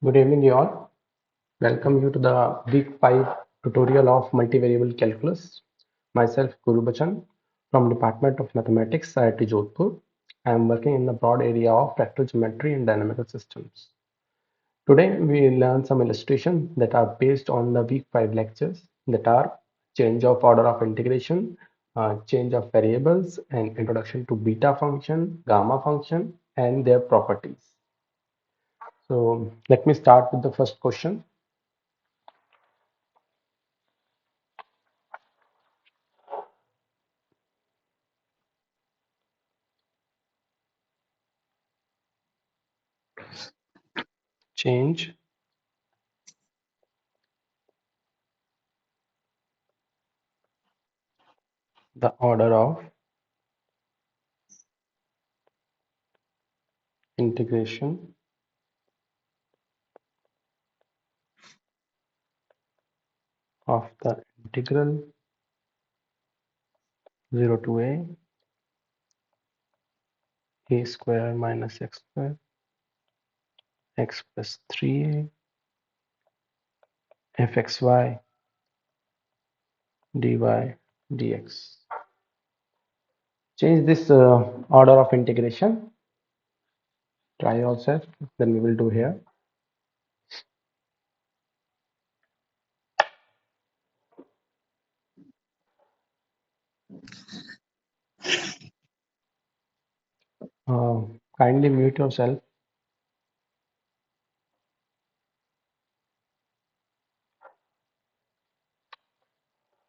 Good evening, you all. Welcome you to the week 5 tutorial of multivariable calculus. Myself, Guru Bachan from Department of Mathematics, IIT Jodhpur. I am working in the broad area of vector geometry and dynamical systems. Today, we will learn some illustrations that are based on the week 5 lectures that are change of order of integration, change of variables, and introduction to beta function, gamma function, and their properties. So let me start with the first question. Change the order of integration of the integral 0 to a square minus x square, x plus 3a, fxy, dy, dx. Change this order of integration. Try yourself. Then we will do here. Uh, Kindly mute yourself.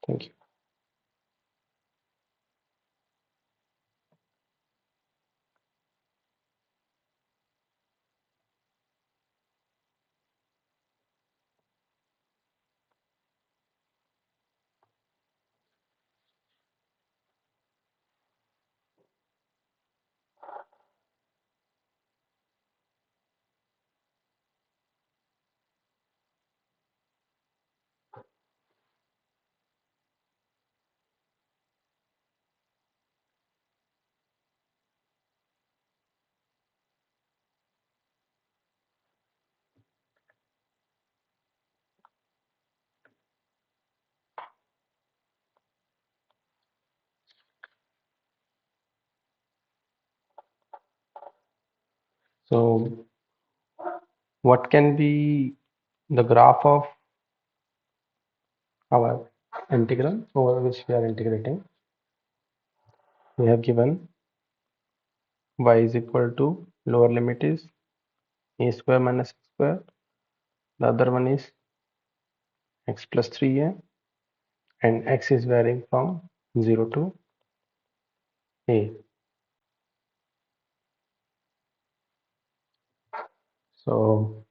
Thank you. So, what can be the graph of our integral over which we are integrating? We have given y is equal to lower limit is a square minus x square. The other one is x plus 3a, and x is varying from 0 to a. So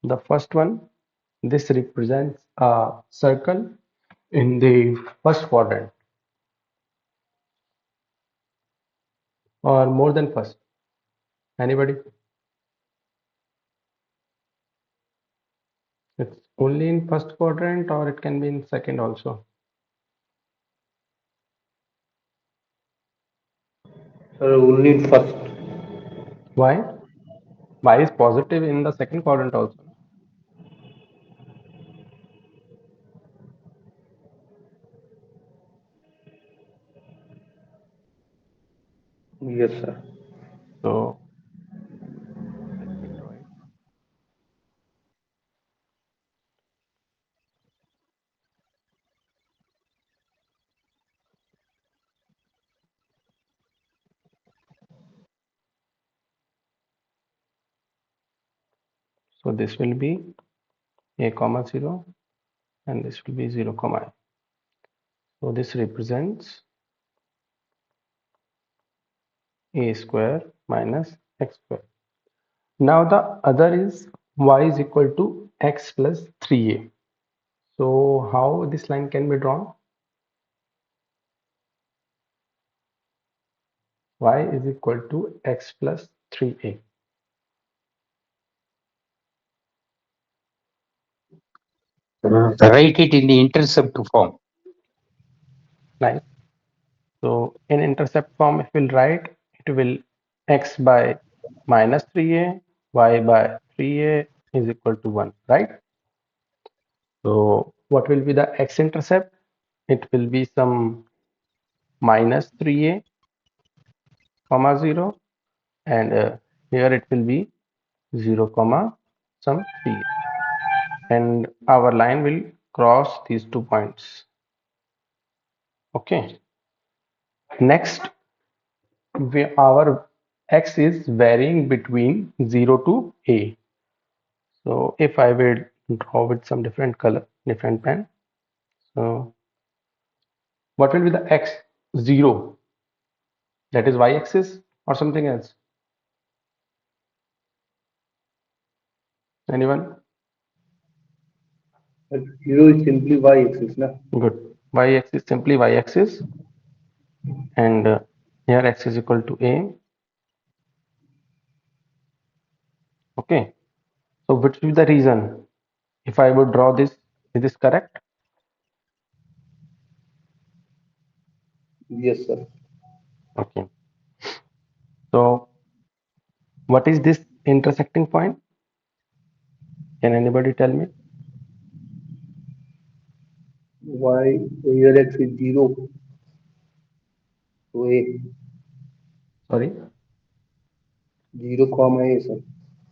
the first one, this represents a circle in the first quadrant, or more than first. Anybody? It's only in first quadrant, or it can be in second also. Only first. Why? Y is positive in the second quadrant also. Yes, sir. So let me draw it. So this will be a comma 0, and this will be 0 comma I. So this represents a square minus x square. Now the other is y is equal to x plus 3a. So how this line can be drawn? Y is equal to x plus 3a. Write it in the intercept form. Nice. So in intercept form, if we'll write, it will x by minus 3a, y by 3a is equal to 1, right? So what will be the x-intercept? It will be some minus 3a comma 0, and here it will be 0 comma some 3, and our line will cross these 2 points. Okay, next our x is varying between 0 to a. So if I will draw with some different color, different pen, so what will be the x 0? That is y-axis or something else? Anyone? But 0 is simply y-axis, na? Good. Y-axis, simply y-axis, and here x is equal to a. Okay. So which will be the reason? If I would draw this, is this correct? Yes, sir. Okay. So what is this intersecting point? Can anybody tell me? Y, here x is 0 to a. Sorry, 0 comma a, sir.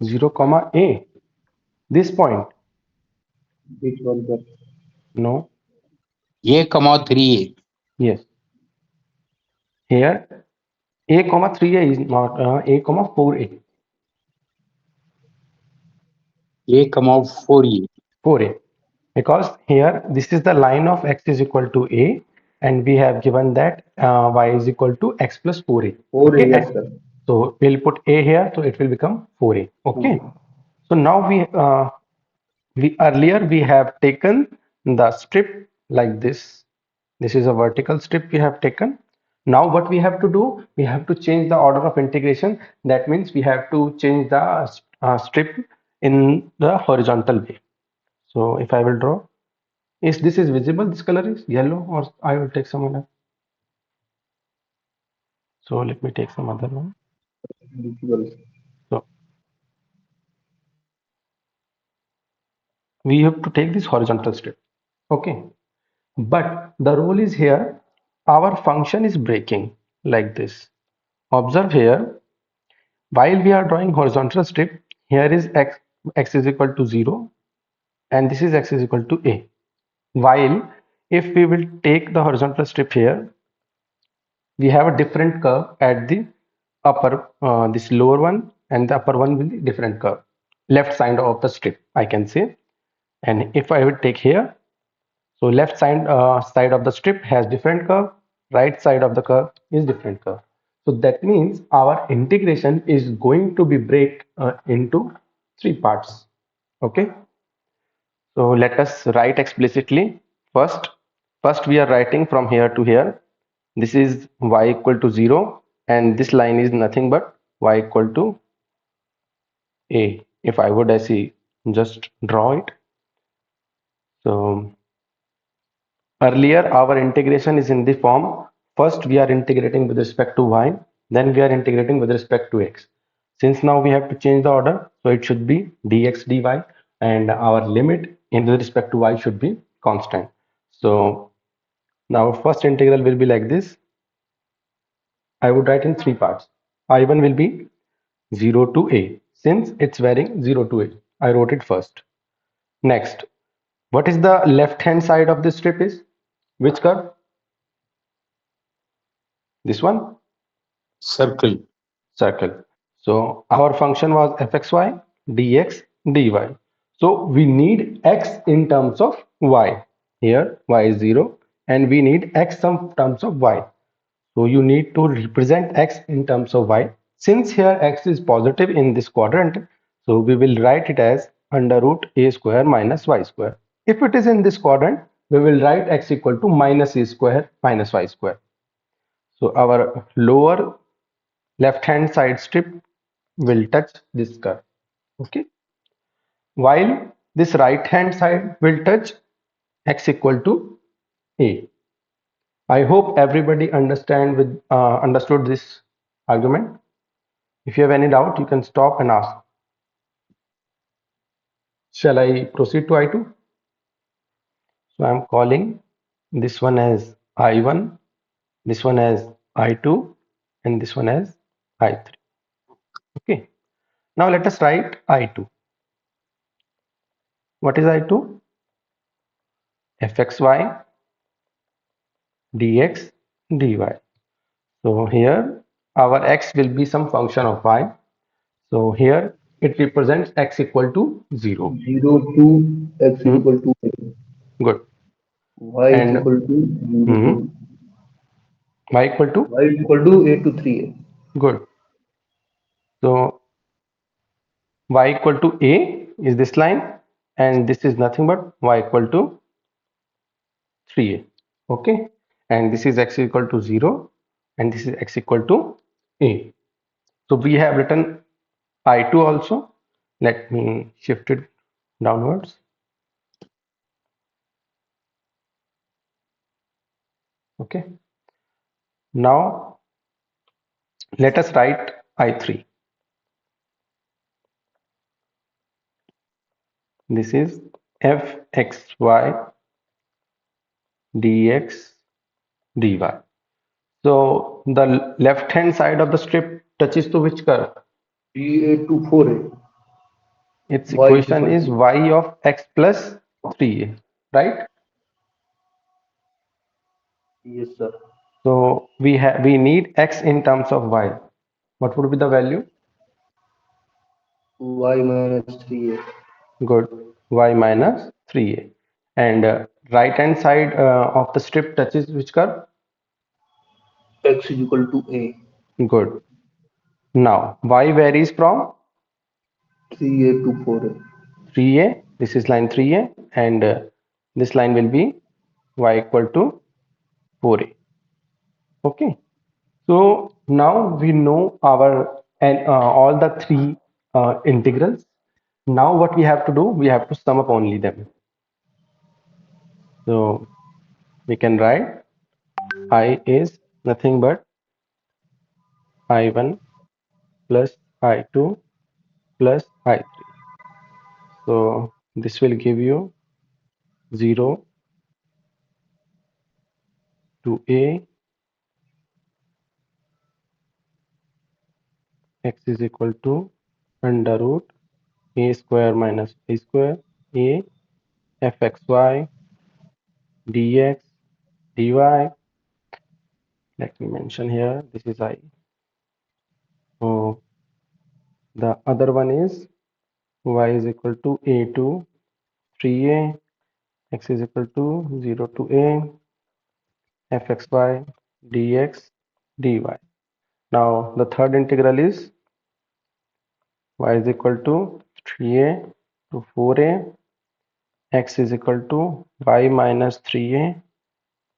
0 comma a. This point? Which one, sir? No. A comma 3a. Yes. Here a comma 3a is not a comma 4a. A comma 4a. 4a. Because here this is the line of x is equal to a, and we have given that y is equal to x plus 4a. 4a, Okay, yes, and sir. so we'll put a here, so it will become 4a. Okay, so now we earlier we have taken the strip like this. This is a vertical strip we have taken. Now what we have to do, we have to change the order of integration. That means we have to change the strip in the horizontal way. So if I will draw, is this is visible? This color is yellow, or I will take some other. So let me take some other one. Visible. So we have to take this horizontal strip. Okay, but the rule is here. Our function is breaking like this. Observe here. While we are drawing horizontal strip, here is x is equal to 0, and this is x is equal to a. While if we will take the horizontal strip here, we have a different curve at the upper, this lower one, and the upper one will be different curve, left side of the strip, I can say. And if I would take here, so left side of the strip has different curve, right side of the curve is different curve. So that means our integration is going to be break into three parts. Okay, so let us write explicitly. First, first we are writing from here to here. This is y equal to 0, and this line is nothing but y equal to a. If I would, I see, just draw it. So earlier our integration is in the form, first we are integrating with respect to y, then we are integrating with respect to x. Since now we have to change the order, so it should be dx dy, and our limit in with respect to y should be constant. So now first integral will be like this. I would write in three parts. I1 will be 0 to a, since it's varying 0 to a. I wrote it first. Next, what is the left hand side of this strip is? Which curve? This one? Circle. Circle. So our function was fxy dx dy. So we need x in terms of y. Here y is 0, and we need x in terms of y. So you need to represent x in terms of y. Since here x is positive in this quadrant, so we will write it as under root a square minus y square. If it is in this quadrant, we will write x equal to minus a square minus y square. So our lower left hand side strip will touch this curve. Okay, while this right hand side will touch x equal to a. I hope everybody understood this argument. If you have any doubt, you can stop and ask. Shall I proceed to I2? So I'm calling this one as I1, this one as I2, and this one as I3. Okay. Now let us write I2. What is I2? fxy dx dy. So here our x will be some function of y. So here it represents x equal to 0. 0 to x is Hmm, equal to a, good. y is And equal to 0 to hmm, y equal to y is equal to a to 3a. good. So y equal to a is this line, and this is nothing but y equal to 3a. Okay, and this is x equal to 0, and this is x equal to a. So we have written I2 also. Let me shift it downwards. Okay, now let us write I3. This is fxy dx dy. So the left hand side of the strip touches to which curve? 3a to 4a, Its y is equation equal is to, y of x plus 3a, right? yes sir, So we need x in terms of y. What would be the value? y minus 3a, Good, y minus 3a. And right hand side of the strip touches which curve? x is equal to a, Good. Now y varies from 3a to 4a. 3a. This is line 3a, and this line will be y equal to 4a. Okay. So now we know our and all the three integrals. Now what we have to do, we have to sum up only them. So we can write I is nothing but I1 plus I2 plus I3. So this will give you 0 to a, x is equal to under root a square minus b square, a fxy dx dy. Let me mention here, this is I. So the other one is y is equal to a to 3a, x is equal to 0 to a, fxy dx dy. Now the third integral is y is equal to 3a to 4a, x is equal to y minus 3a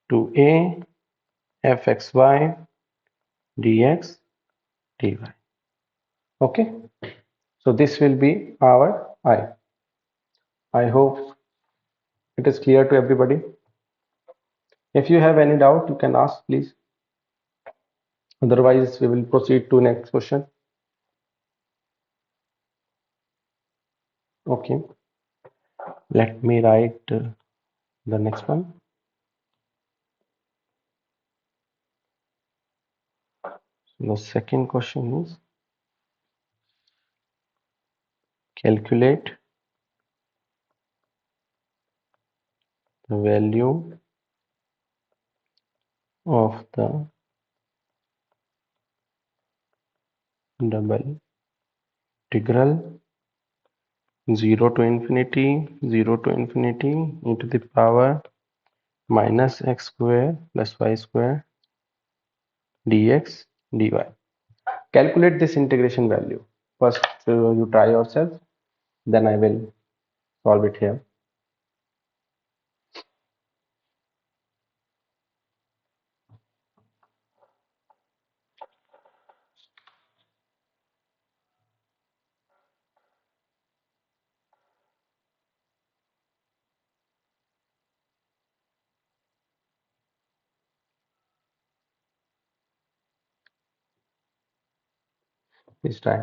to a, fxy dx dy. Okay, so this will be our I. I hope it is clear to everybody. If you have any doubt, you can ask, please. Otherwise, we will proceed to next question. Okay, let me write the next one. So the second question is calculate the value of the double integral 0 to infinity, 0 to infinity e to the power minus x square plus y square dx dy. Calculate this integration value. First, you try yourself, then I will solve it here. Please try.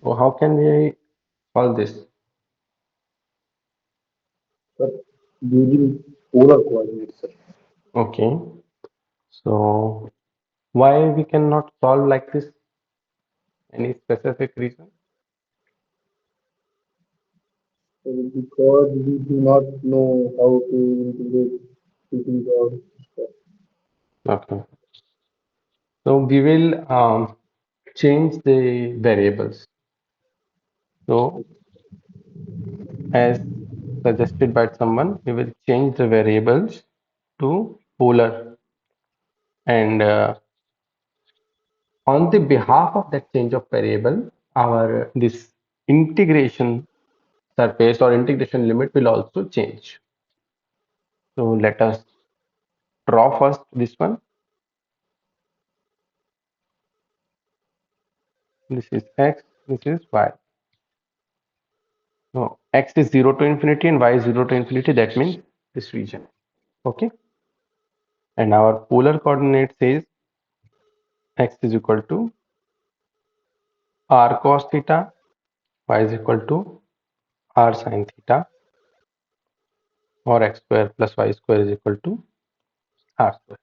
So how can we solve this? Sir, using polar coordinates, sir. Okay, so why we cannot solve like this? Any specific reason? Because we do not know how to integrate using the Okay, so we will change the variables. So as suggested by someone, we will change the variables to polar, and on the behalf of that change of variable, our this integration surface or integration limit will also change. So let us draw first this one. This is x, this is y. So x is 0 to infinity and y is 0 to infinity. That means this region. Okay. And our polar coordinate says x is equal to r cos theta, y is equal to r sin theta, or x square plus y square is equal to r square.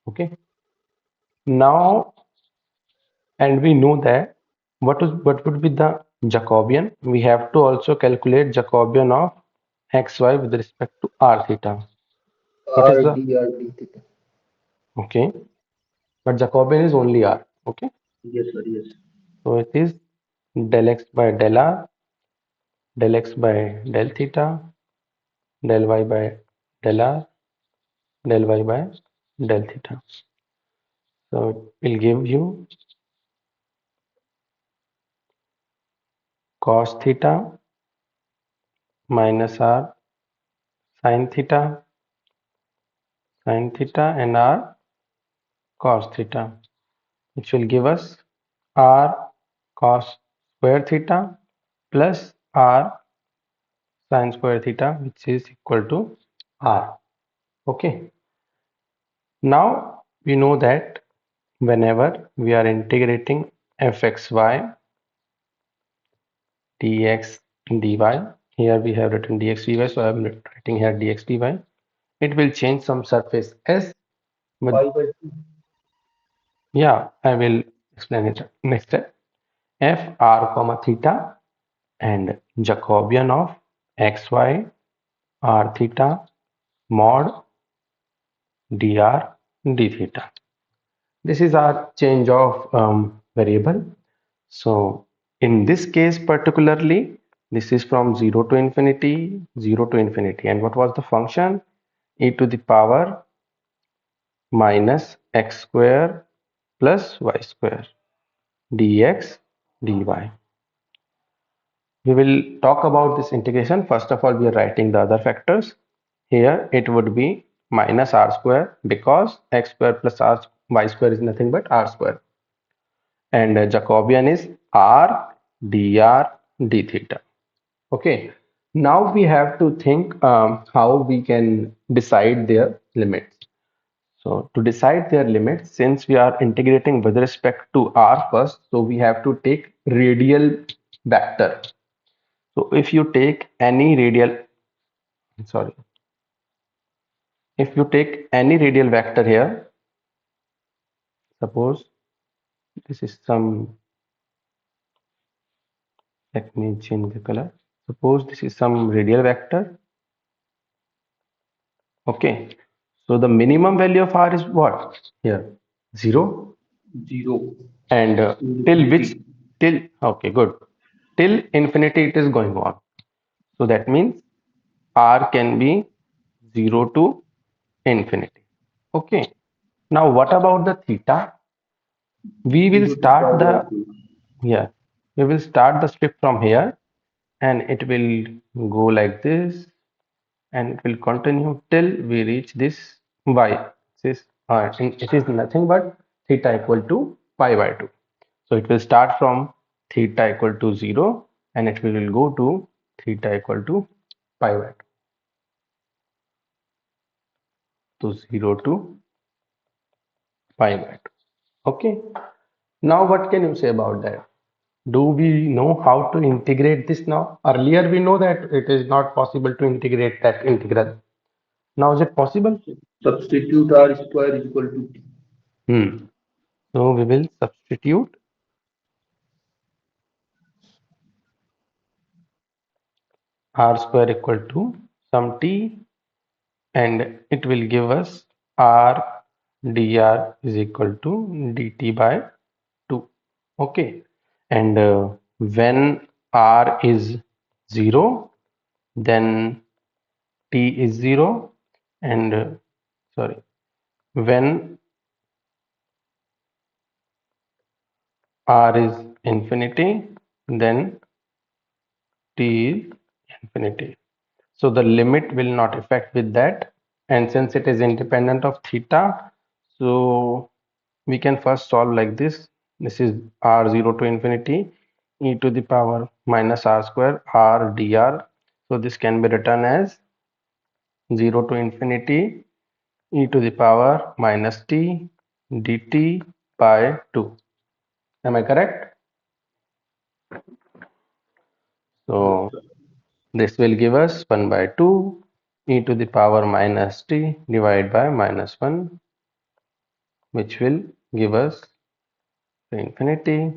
Okay. Now, and we know that what would be the Jacobian? We have to also calculate Jacobian of xy with respect to r theta. What is R the D R D theta. okay? But Jacobian is only r. Okay, Yes, sir. Yes. so it is del x by del r, del x by del theta, del y by del r, del y by del theta. So it will give you cos theta minus r sin theta and r cos theta, which will give us r cos square theta plus r sin square theta, which is equal to r. Okay, now we know that whenever we are integrating fxy dx dy, here we have written dx dy, so I am writing here dx dy. It will change some surface s with, Pi by 2. yeah, I will explain it next step. F r comma theta and Jacobian of xy r theta mod dr d theta. This is our change of variable. So in this case particularly, this is from 0 to infinity, 0 to infinity. And what was the function? E to the power minus x square plus y square dx dy. We will talk about this integration. First of all, we are writing the other factors. Here it would be minus r square because x square plus r y square is nothing but r square. And Jacobian is r dr d theta. Okay. Now we have to think how we can decide their limits. So to decide their limits, since we are integrating with respect to r first, so we have to take radial vector. So if you take any radial, sorry, if you take any radial vector here, suppose this is some, let me change the color. Suppose this is some radial vector. Okay. So the minimum value of r is what? Here, 0. 0 And to till which, infinity. till, okay, good. Till infinity it is going on. So that means r can be 0 to infinity. Okay. Now what about the theta? We will 0 to pi start by the, 2. yeah, we will start the strip from here and it will go like this and it will continue till we reach this y. This it is nothing but theta equal to pi by 2. So it will start from theta equal to 0 and it will go to theta equal to pi by 2. So 0 to pi by 2. Okay. Now what can you say about that? Do we know how to integrate this now? Earlier we know that it is not possible to integrate that integral. Now is it possible? Substitute r square equal to t. So we will substitute r square equal to some t, and it will give us r dr is equal to dt by 2. Okay, and when r is 0, then t is 0, and sorry, when r is infinity, then t is infinity. So the limit will not affect with that, and since it is independent of theta, so we can first solve like this. This is r0 to infinity e to the power minus r square r dr. So this can be written as 0 to infinity e to the power minus t dt by 2. Am I correct? Yes, So sir. this will give us 1 by 2 e to the power minus t divided by minus 1, which will give us infinity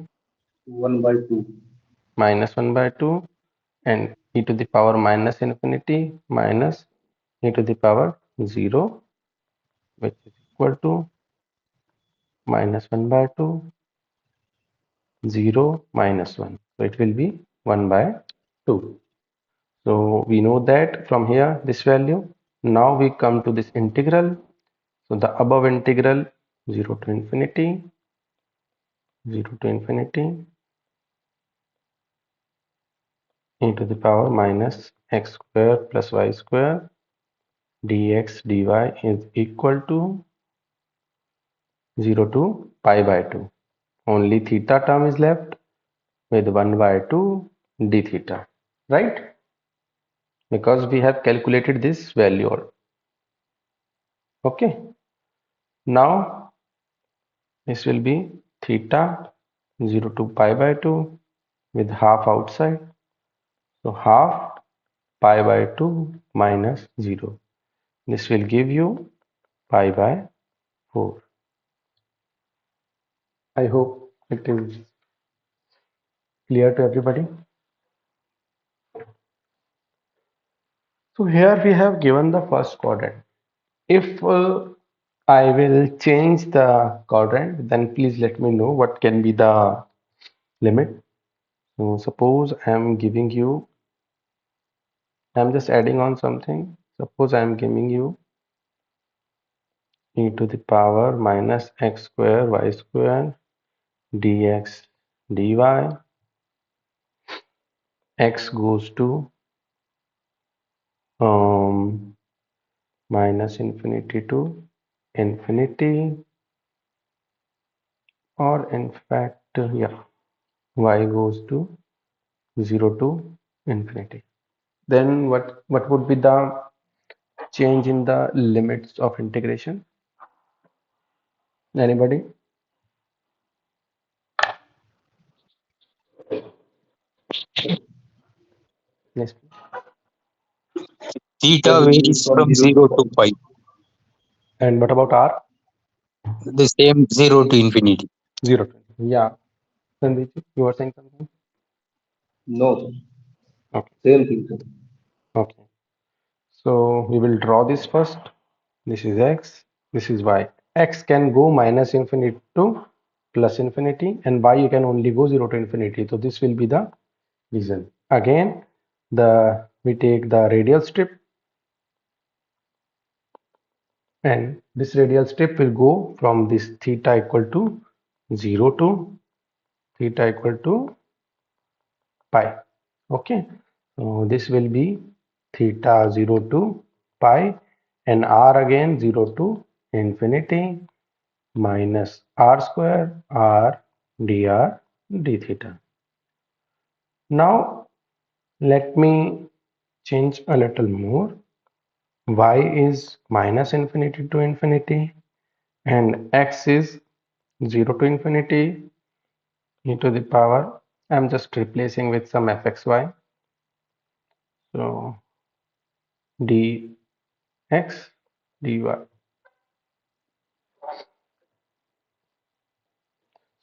1/2. minus 1 by 2 and e to the power minus infinity minus e to the power 0, which is equal to minus 1 by 2, 0 minus 1. So it will be 1 by 2. So we know that from here this value. Now we come to this integral. So the above integral 0 to infinity, 0 to infinity e to the power minus x square plus y square dx dy is equal to 0 to pi by 2. Only theta term is left with 1 by 2 d theta, right? Because we have calculated this value. Okay, now this will be theta 0 to pi by 2 with half outside. So half pi by 2 minus 0. This will give you pi by 4. I hope it is clear to everybody. So here we have given the first quadrant. If I will change the quadrant, then please let me know what can be the limit. So suppose I am giving you, I am just adding on something. Suppose I am giving you e to the power minus x square y square dx dy. X goes to um, minus infinity to infinity, or in fact, yeah, y goes to 0 to infinity. Then what would be the change in the limits of integration? Anybody? Yes. Theta That will be varies from from 0 to 0 pi. to pi. And what about R? The same 0 to infinity. 0 to. Yeah. Sandeep, you were saying something? No, sir. Okay. Same thing, sir. Okay. So we will draw this first. This is x. This is y. X can go minus infinity to plus infinity, and y you can only go 0 to infinity. So this will be the reason. Again, the we take the radial strip, and this radial strip will go from this theta equal to 0 to theta equal to pi. Okay, so this will be theta 0 to pi, and r again 0 to infinity minus r square r dr d theta. Now let me change a little more. Y is minus infinity to infinity, and x is 0 to infinity e to the power I'm just replacing with some fxy. So dx dy.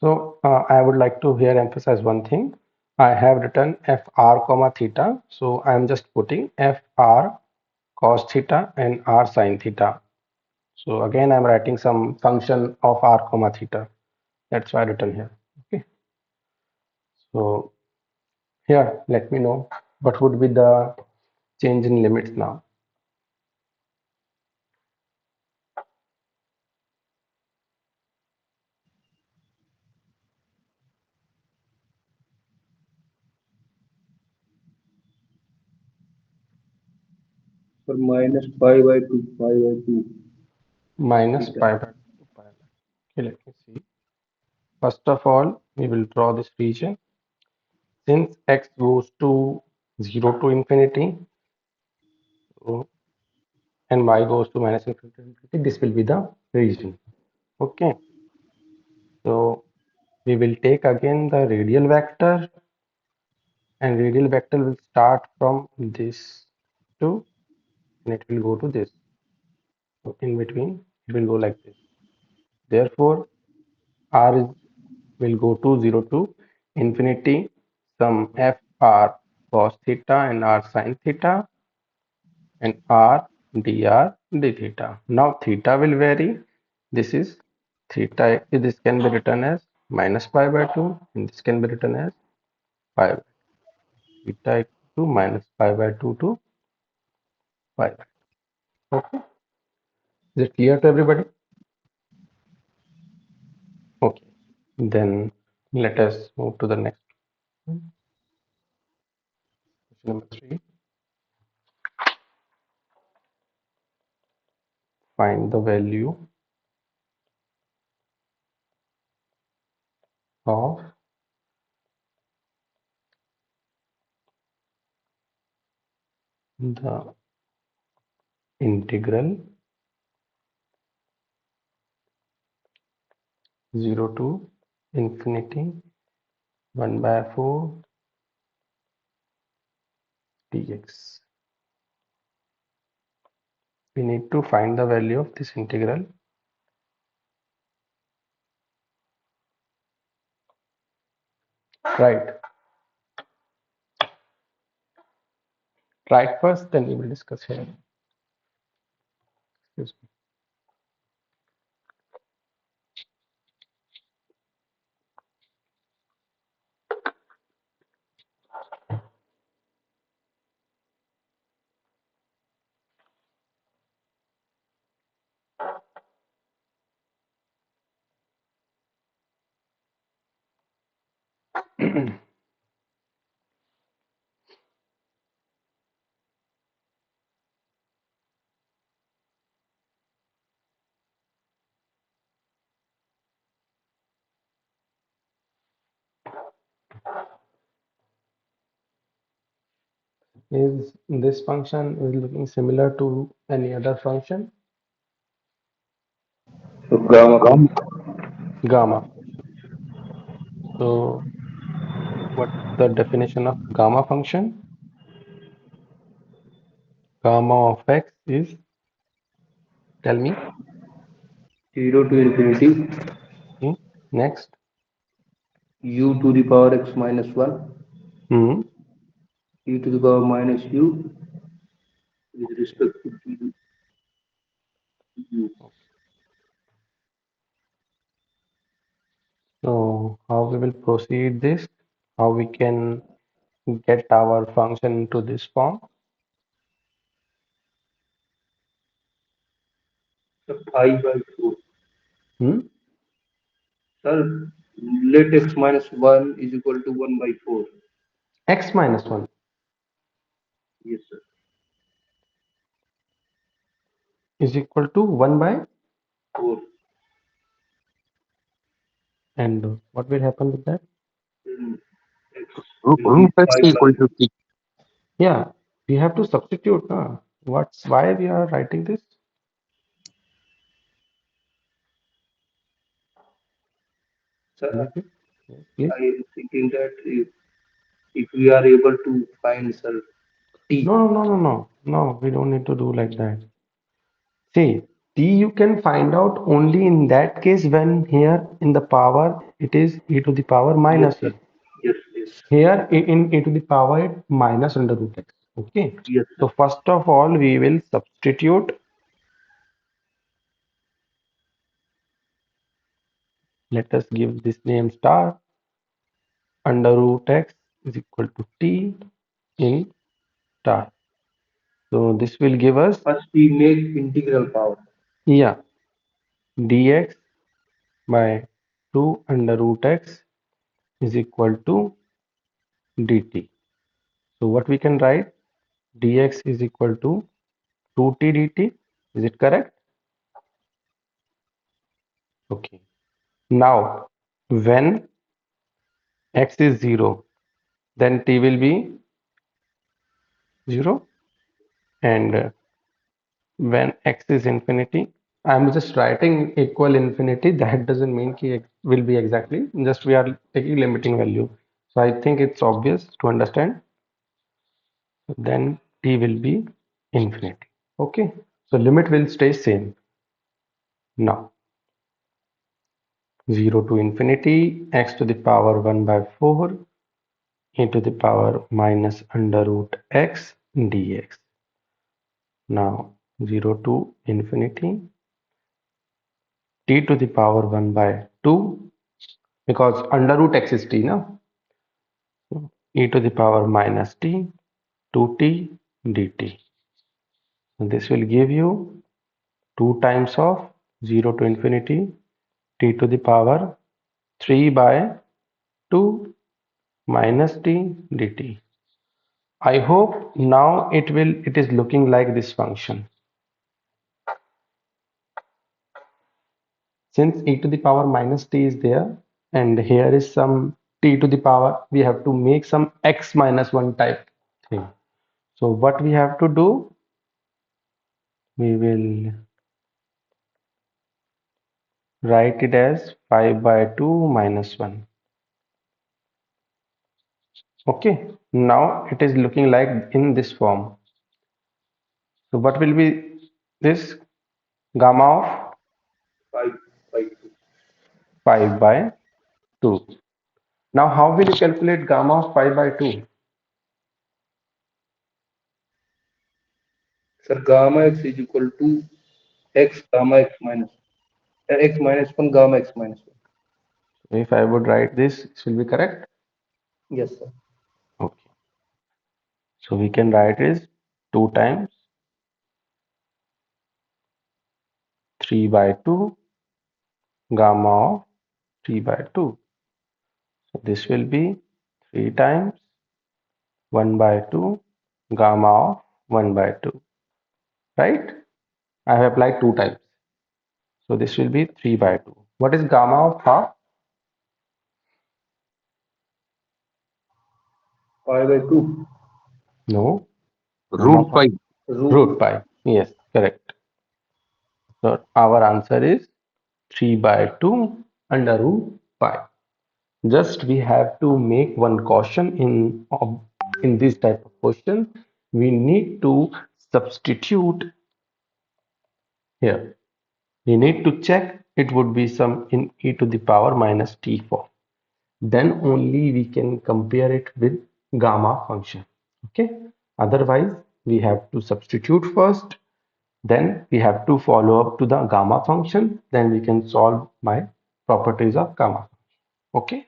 So I would like to here emphasize one thing. I have written fr comma theta. So I am just putting fr cos theta and r sin theta. So again, I'm writing some function of r comma theta. That's why I written here. Okay. So here, let me know what would be the change in limits now. For minus pi by 2, pi by 2 Minus theta. pi by 2 pi by. Okay, let me see. First of all, we will draw this region. Since x goes to 0 to infinity, so, and y goes to minus infinity to infinity, this will be the region. Okay, so we will take again the radial vector, and radial vector will start from this to, and it will go to this. So in between, it will go like this. Therefore, r is, will go to 0 to infinity, some f r cos theta and r sin theta, and r dr d theta. Now theta will vary. This is theta. This can be written as minus pi by 2, and this can be written as pi by theta equal to minus pi by 2 to pi by. Okay, is it clear to everybody? Okay, then let us move to the next one. Question number 3. Find the value of the integral 0 to infinity 1 by 4 dx. We need to find the value of this integral. Right. Try it first, then we will discuss here. Excuse me. Is this function is looking similar to any other function? So gamma Gamma. function. Gamma function. So what's the definition of gamma function? Gamma of x is, tell me. 0 to infinity Hmm. Next. u to the power x minus 1 Hmm. e to the power minus u with respect to u. So how we will proceed this? How we can get our function into this form? So pi by 4. Hmm. Sir, let x minus 1 is equal to 1 by 4. X minus 1 Yes, sir. is equal to 1 by, 4. and what will happen with that? Then x will be Root x pi by equal to t. Yeah, we have to substitute. What's why we are writing this? Can you sir, repeat? Please. I am thinking that if we are able to find sir t, No, we don't need to do like that. See, t you can find out only in that case when here in the power it is e to the power yes minus sir, a. yes yes Here in e to the power it minus under root x. Okay. yes sir. So first of all we will substitute. Let us give this name star. Under root x is equal to t in star. So this will give us, First we make integral power. yeah, dx by 2 under root x is equal to dt. So what we can write, dx is equal to 2t dt. Is it correct? Okay. Now, when x is 0, then t will be 0, and when x is infinity, I'm just writing equal infinity. That doesn't mean कि it will be exactly. Just we are taking limiting value. So I think it's obvious to understand. Then t will be infinity. Okay. So limit will stay same. Now 0 to infinity x to the power 1 by 4 e to the power minus under root x dx. Now 0 to infinity t to the power 1 by 2, because under root x is t now, e to the power minus t 2t dt. So this will give you 2 times of 0 to infinity t to the power 3 by 2 minus t dt. I hope now it is looking like this function. Since e to the power minus t is there and here is some t to the power, we have to make some x minus 1 type thing. So what we have to do, we will write it as 5 by 2 minus 1. Okay, now it is looking like in this form. So what will be this? Gamma of 5 by 2. 5 by 2. Now how will you calculate gamma of 5 by 2? Sir, gamma x is equal to x gamma x minus x minus 1 gamma x minus 1. If I would write this, this will be correct. Yes, sir. Okay, so we can write is 2 times 3 by 2 gamma of 3 by 2. So this will be 3 times 1 by 2 gamma of 1 by 2, right? I have applied 2 times. So this will be 3 by 2. What is gamma of half? 5 by 2. No, gamma Root of half. pi. Root. Root pi. Yes, correct. So our answer is 3 by 2 under root pi. Just we have to make one caution in this type of question. We need to substitute here. We need to check it would be some in e to the power minus t form. Then only we can compare it with gamma function. Okay. Otherwise, we have to substitute first. Then we have to follow up to the gamma function. Then we can solve by properties of gamma. Okay.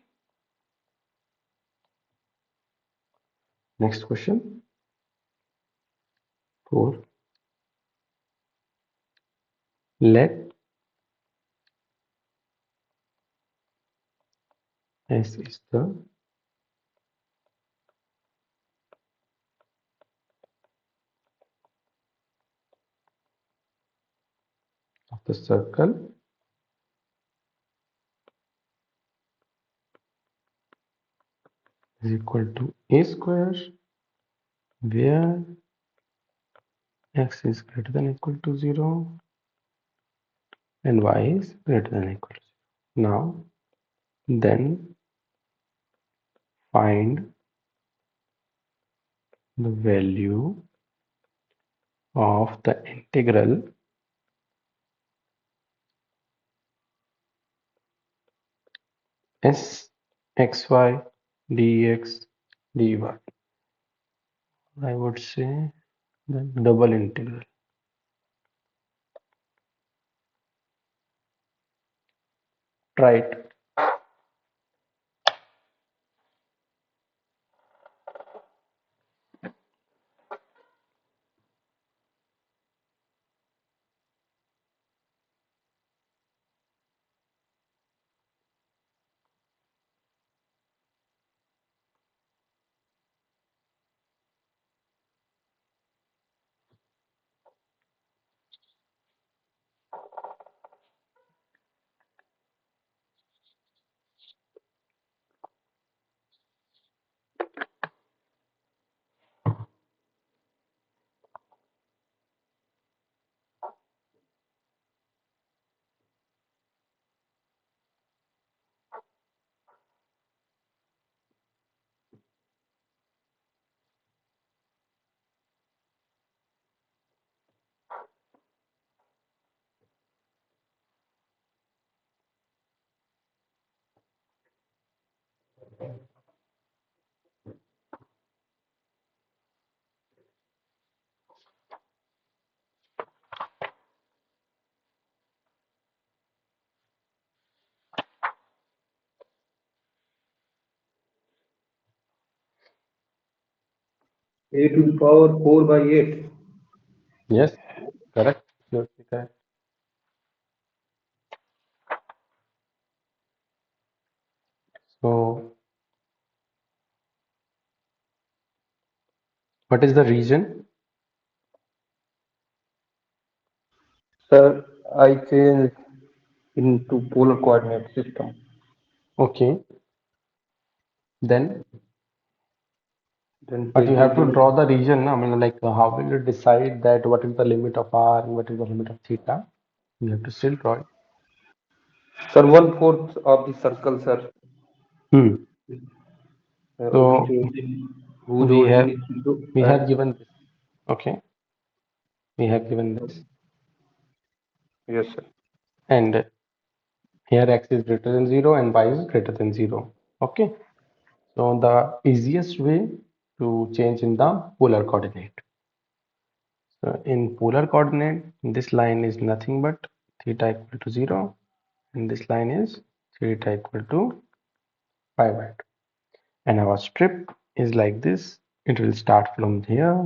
Next question. 4. Let S is the of the circle is equal to a square where x is greater than equal to 0 and y is greater than equal to 0. Now, then Find the value of the integral s xy dx dy. I would say the double integral. Try it. A to the power 4 by 8. Yes, correct. Absolutely correct. So, what is the reason? Sir, I changed into polar coordinate system. Okay, then, Then but you take have to integral. draw the region. I mean, like, how will you decide that what is the limit of r and what is the limit of theta? You have to still draw it. Sir, 1/4 of the circle, sir, Hmm. which So origin, whose we origin have is 0 we at. have given this. Okay, we have given this, Yes, sir. and here x is greater than 0 and y is greater than 0. Okay, so the easiest way to change in the polar coordinate. So in polar coordinate, this line is nothing but theta equal to 0, and this line is theta equal to pi by 2. And our strip is like this. It will start from here.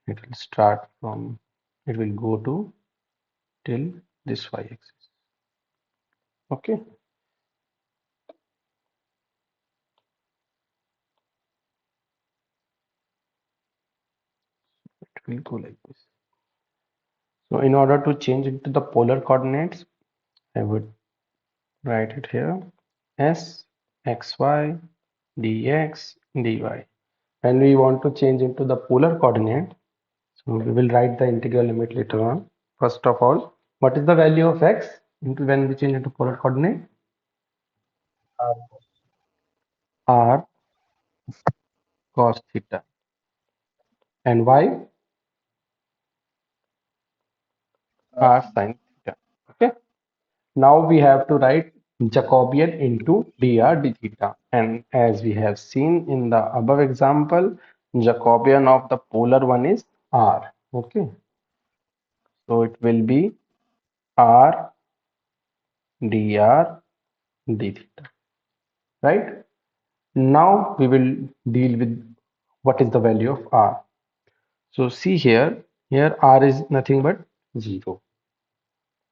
It will start from, it will go to till this y-axis. Okay, it will go like this. So in order to change it to the polar coordinates, I would write it here s xy dx dy. When we want to change into the polar coordinate, so we will write the integral limit later on. First of all, what is the value of x into when we change into polar coordinate? R cos theta, and y r sin theta. Okay. Now we have to write Jacobian into dr d theta. And as we have seen in the above example, Jacobian of the polar one is r. Okay. So it will be r dr d theta. Right? Now we will deal with what is the value of r. So see here r is nothing but 0.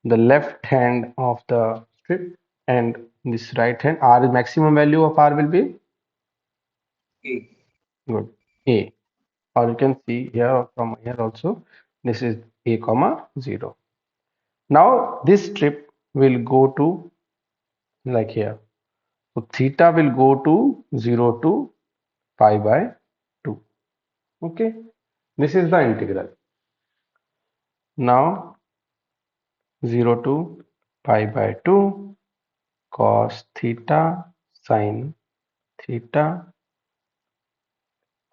The left hand of the strip and this right hand, r is maximum value of r will be A. good a, or you can see here from here also, this is a comma 0. Now this strip will go to like here, so theta will go to 0 to pi by 2. Okay, this is the integral. Now 0 to pi by 2 cos theta sine theta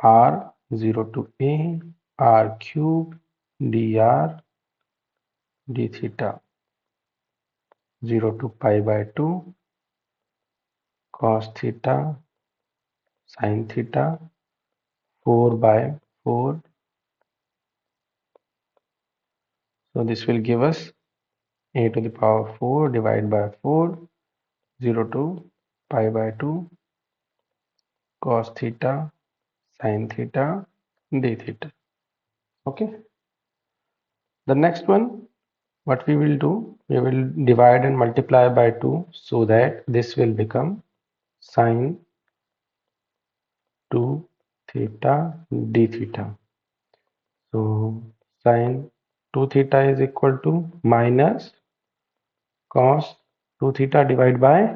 r 0 to a r cube dr d theta 0 to pi by 2 cos theta sin theta 4 by 4. So this will give us a to the power 4 divided by 4 0 to pi by 2 cos theta sin theta d theta. Okay. The next one, what we will do, we will divide and multiply by 2 so that this will become sine 2 theta d theta. So sine 2 theta is equal to minus cos 2 theta divided by,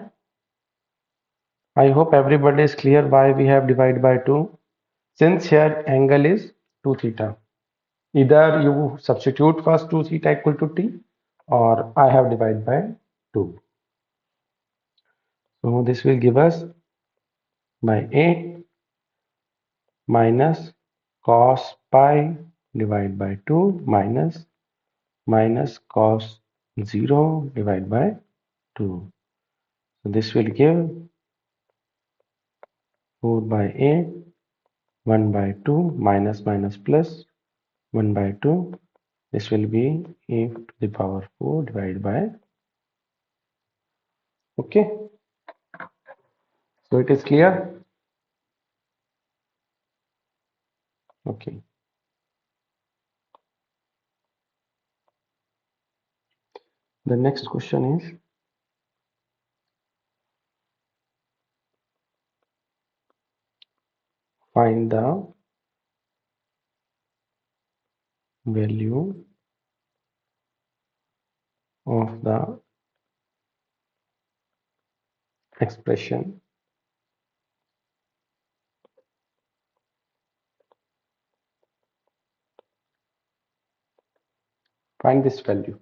I hope everybody is clear why we have divided by 2. Since here angle is 2 theta. Either you substitute first 2 theta equal to t or I have divided by 2. So this will give us by 8 minus cos pi divided by 2 minus cos 0 divided by 2. So this will give 4 by 8, 1 by 2 minus minus plus 1 by 2. This will be a to the power 4 divided by, okay. So it is clear? Okay. The next question is, find the value of the expression. Find this value.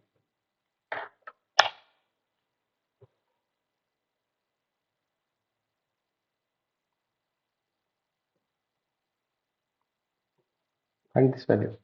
Find this value.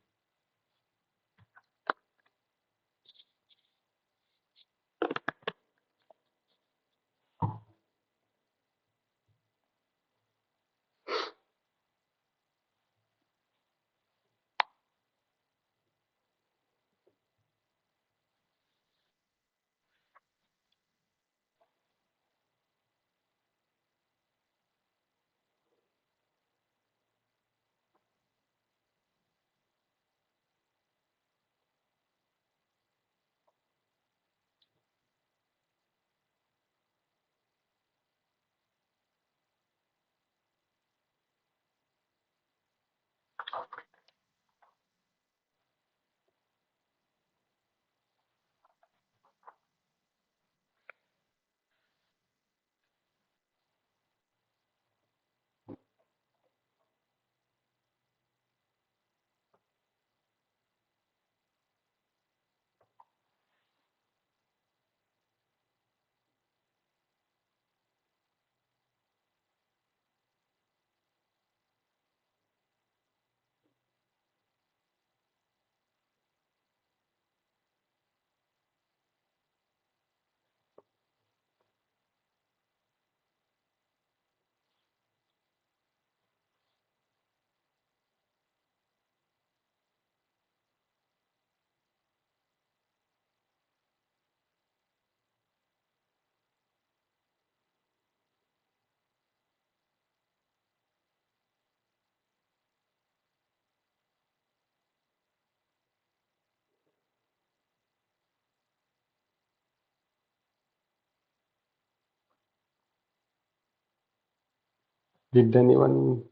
Did anyone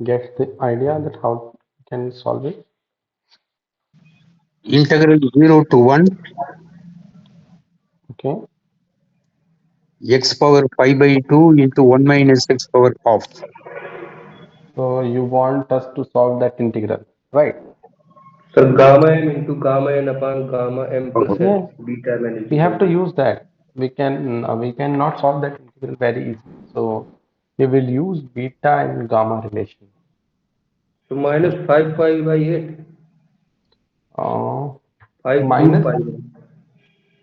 get the idea that how we can solve it? Integral 0 to 1 Okay. x power pi by 2 into 1 minus x power half. So you want us to solve that integral, right? Sir, gamma m into gamma n upon gamma m plus n Yes. beta m n is We equal have to to. use that. We cannot solve that integral very easily. So We will use beta and gamma relation. So minus 5 pi by 8. Uh, 5 root minus pi.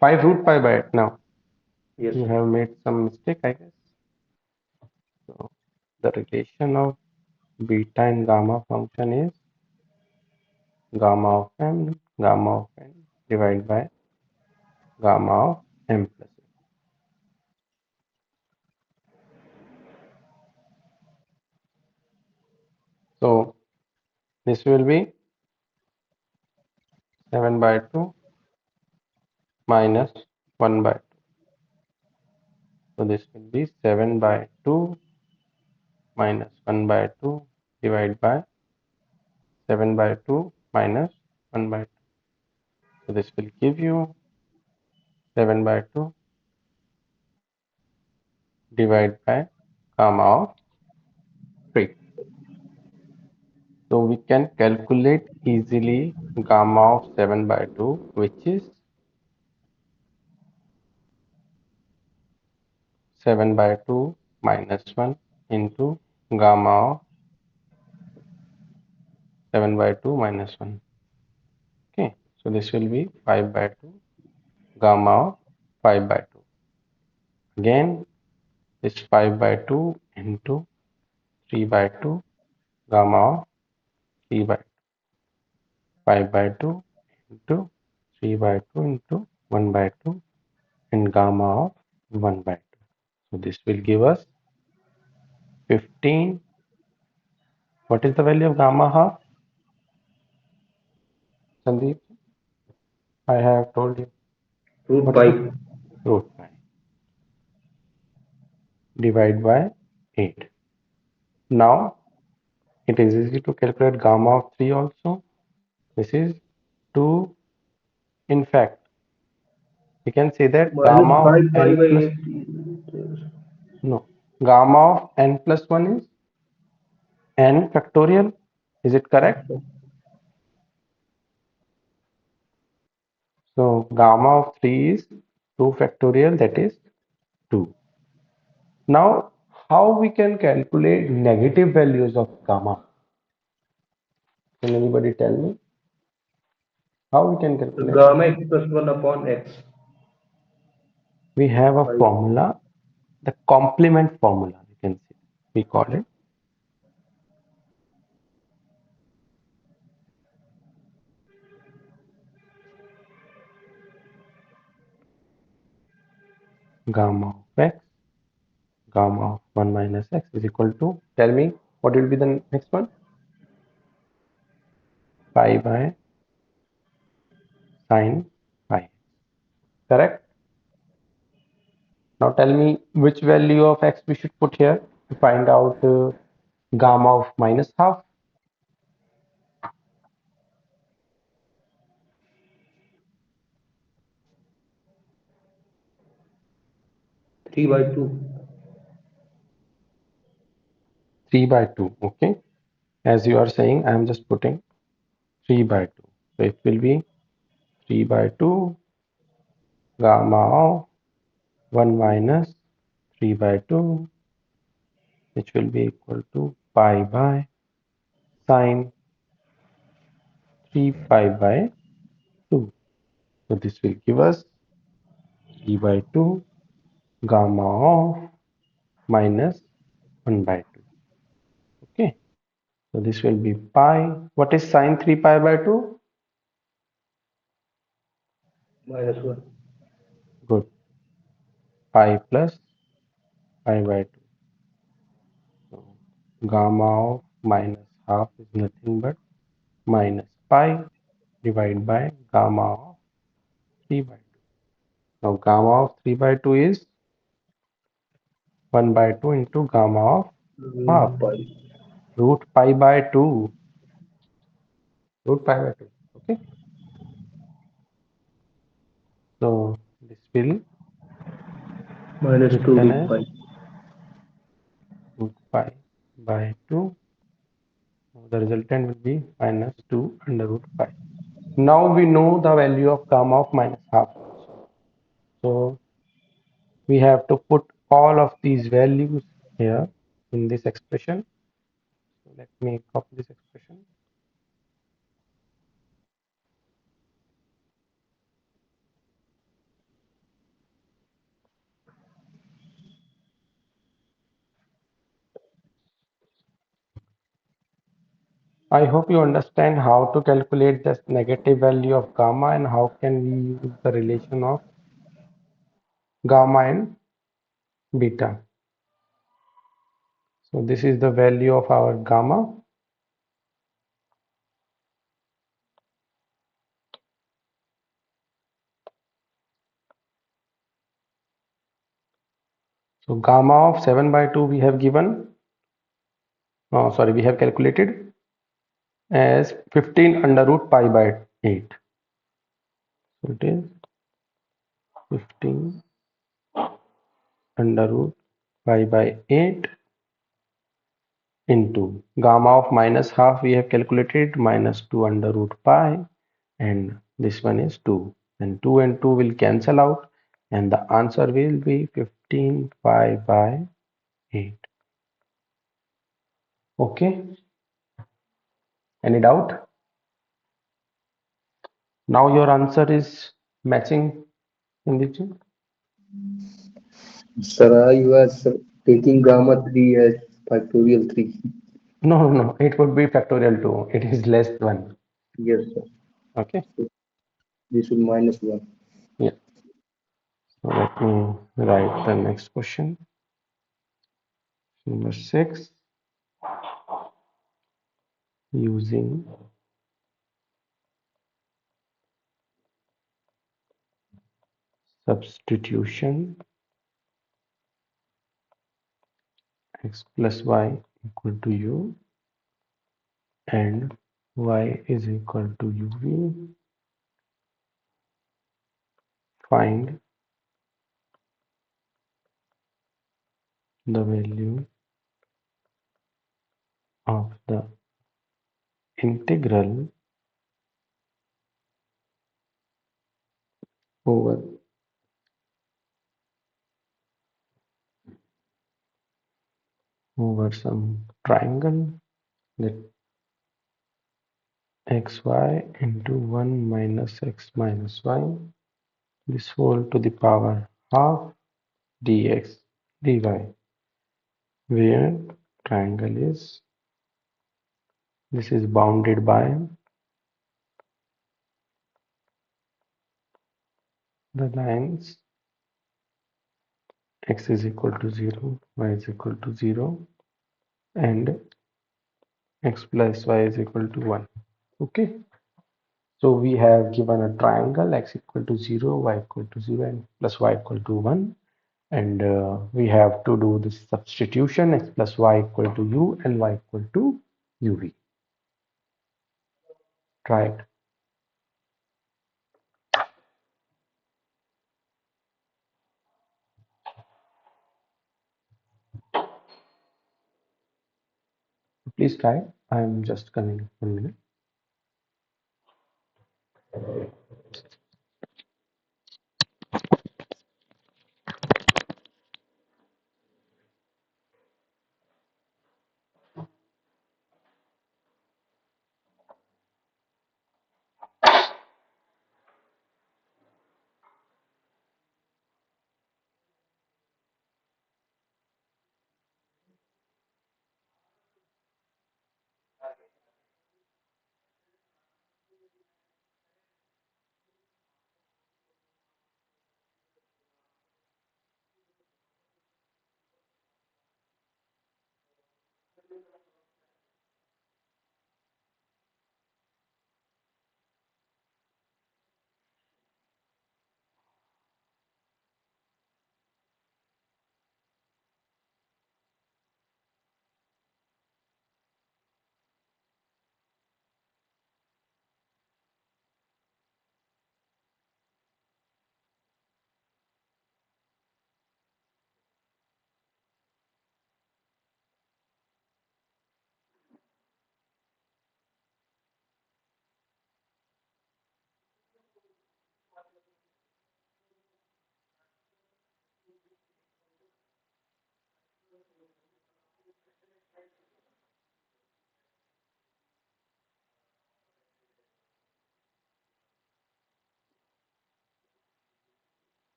5 root pi by 8 now. Yes. You have made some mistake, I guess. So the relation of beta and gamma function is gamma of n divided by gamma of m plus n. So this will be 7 by 2 minus 1 by 2. So this will be 7 by 2 minus 1 by 2 divided by 7 by 2 minus 1 by 2. So this will give you 7 by 2 divided by gamma of 3. So we can calculate easily gamma of 7 by 2, which is 7 by 2 minus 1 into gamma of 7 by 2 minus 1. Okay, so this will be 5 by 2 gamma of 5 by 2. Again, this 5 by 2 into 3 by 2 gamma of 3 by 2. 5 by 2 into 3 by 2 into 1 by 2 and gamma of 1 by 2. So this will give us 15. What is the value of gamma half? Sandeep, I have told you. Root What is pi. the root pi? Divide by 8. Now it is easy to calculate gamma of 3 also. This is 2. In fact, we can say that Minus gamma of 5 pi n by plus 8. no gamma of n plus 1 is n factorial. Is it correct? So gamma of 3 is 2 factorial, that is 2. Now, how we can calculate negative values of gamma? Can anybody tell me how we can So calculate? gamma x plus 1 upon x. We have a By formula, the complement formula, we can say. We call it gamma of x, gamma of 1 minus x is equal to, tell me what will be the next one? Pi by sine pi. Correct? Now tell me which value of x we should put here to find out gamma of minus half. 3 by 2. 3 by 2. Okay. As you are saying, I am just putting 3 by 2. So it will be 3 by 2 gamma of 1 minus 3 by 2, which will be equal to pi by sine 3 pi by 2. So this will give us 3 by 2 gamma of minus 1 by 2. Okay. So this will be pi. What is sine 3 pi by 2? Minus 1. Good. Pi plus pi by 2. So gamma of minus half is nothing but minus pi divided by gamma of 3 by 2. Now gamma of 3 by 2 is 1 by 2 into gamma of half, Root pi. root pi by 2, root pi by 2. Okay. So this will Minus 2 written root as pi. root pi by 2. The resultant will be minus 2 under root pi. Now we know the value of gamma of minus half also. So we have to put all of these values here. in this expression. So let me copy this expression. I hope you understand how to calculate this negative value of gamma and how can we use the relation of gamma and beta. So this is the value of our gamma. So gamma of 7 by 2 we have given, we have calculated as 15 under root pi by 8. So it is 15 under root pi by 8 into gamma of minus half we have calculated minus 2 under root pi, and this one is 2, and 2 and 2 will cancel out and the answer will be 15 pi by 8. Okay, any doubt? Now your answer is matching in the gym? Sir, you are taking gamma 3 as factorial 3. No, it would be factorial 2. It is less 1. Yes, sir. Okay, So this is minus 1. yeah. So let me write the next question. Number 6, using substitution x plus y equal to u and y is equal to uv, find the value of the integral over some triangle, that xy into 1 minus x minus y, this whole to the power half dx dy, where triangle is, this is bounded by the lines x is equal to 0, y is equal to 0, and x plus y is equal to 1. Okay, so we have given a triangle x equal to 0, y equal to 0, and plus y equal to 1, and we have to do this substitution, x plus y equal to u and y equal to uv. Try it. Please try. I am just coming 1 minute.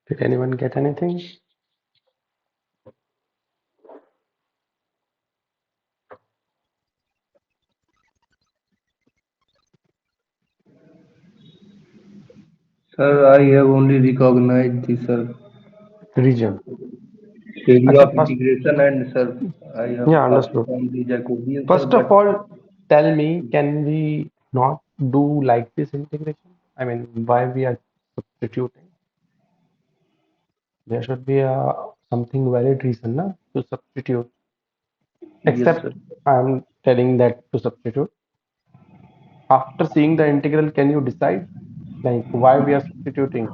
Did anyone get anything? Sir, I have only recognized the sir Region. area Acha, of first, integration and sir I have yeah, also understood. found the Jacobian sir, First of but all, tell me, can we not do like this integration? I mean, why we are substituting? There should be a something valid reason na, to substitute. yes sir. Except I'm telling that to substitute. After seeing the integral, can you decide like why we are substituting?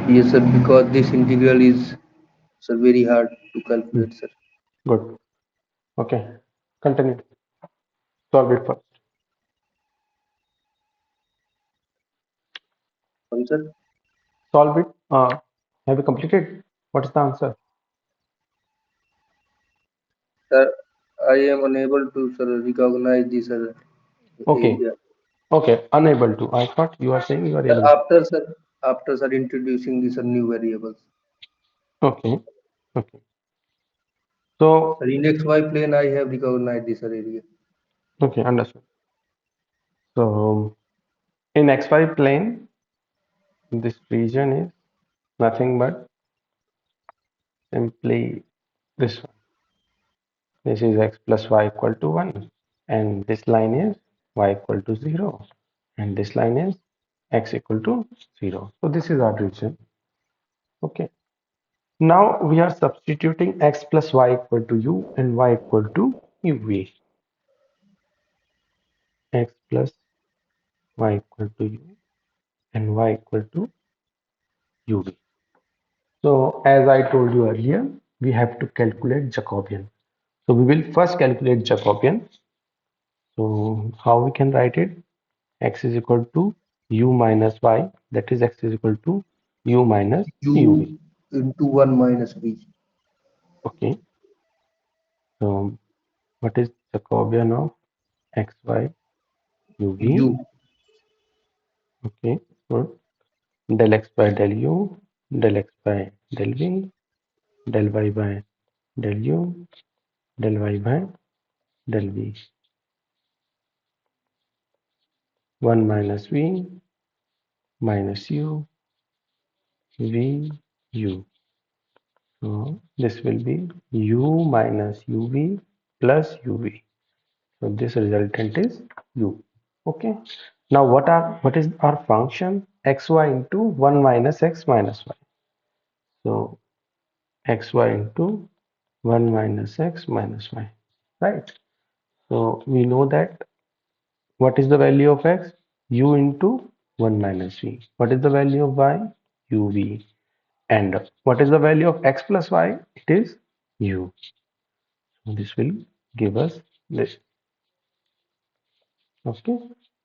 Yes sir, because this integral is sir very hard to Hmm, calculate sir. good. Okay. Continue. Solve it first. Sorry sir. Solve it. Have you completed? What is the answer? Sir, I am unable to sir recognize the sir Okay. area. Okay. Unable to. I thought you are saying you are Sir, able to. after sir introducing the sir new variables. Okay. Okay. So, Sir, in XY plane I have recognized the sir area. okay, understood. So, in XY plane, this region is nothing but simply this one. This is x plus y equal to 1. And this line is y equal to 0. And this line is x equal to 0. So, this is our region. Okay. Now, we are substituting x plus y equal to u and y equal to uv. X plus y equal to u and y equal to uv. So as I told you earlier, we have to calculate Jacobian. So we will first calculate Jacobian. So how we can write it? X is equal to u minus y. That is x is equal to u minus uv. U into 1 minus V. Okay. So what is Jacobian of xy uv? U. Okay. Good. Del x by del u, del x by del v, del y by del u, del y by del v. 1 minus v minus u v u. So this will be u minus uv plus uv. So this resultant is u. Okay. Now what is our function? Xy into 1 minus x minus y. So xy into 1 minus x minus y. Right. So we know that what is the value of x? U into 1 minus v. What is the value of y? uv. And what is the value of x plus y? It is u. So this will give us this. Okay.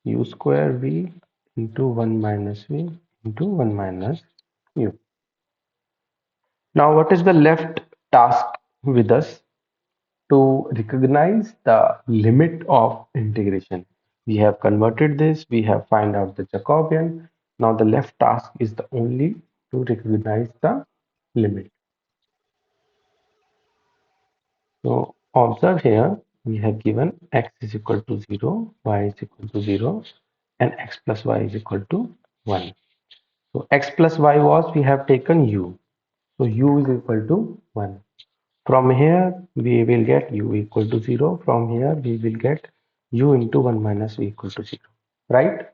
U square v into 1 minus v into 1 minus u. Now what is the left task with us? To recognize the limit of integration. We have converted this, we have find out the Jacobian. Now the left task is the only to recognize the limit. So observe here, we have given x is equal to 0, y is equal to 0, and x plus y is equal to 1. So x plus y was we have taken u. So u is equal to 1. From here we will get u equal to 0. From here we will get u into 1 minus v equal to 0. Right?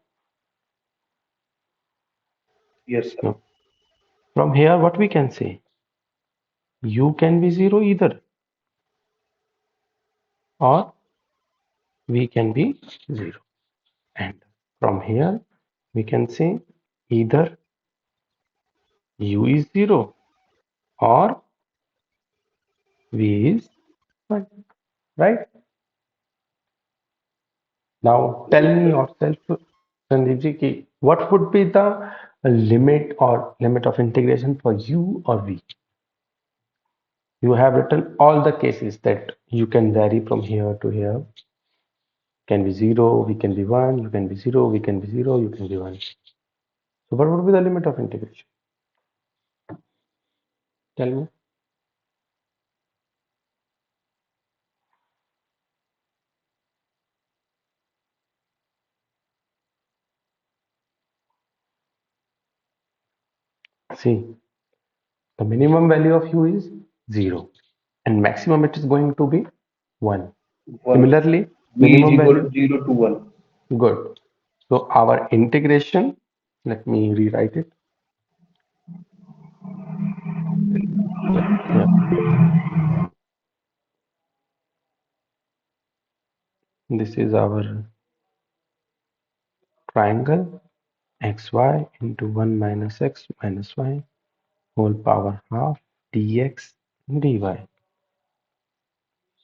Yes sir. So from here what we can say? U can be 0 either or v can be 0. And from here we can say either u is 0 or v is 1. Right? Now tell Yes me sir. yourself, Sandeep ji, what would be the limit or limit of integration for u or v? You have written all the cases that you can vary from here to here. Can be 0, we can be 1, you can be 0, we can be 0, you can be 1. So what would be the limit of integration? Tell me. See, the minimum value of u is 0 and maximum it is going to be 1. 1. Similarly, V is minimum equal value, to 0 to 1. good. So our integration, let me rewrite it. Yeah, yeah. This is our triangle xy into 1 minus x minus y whole power half dx dy.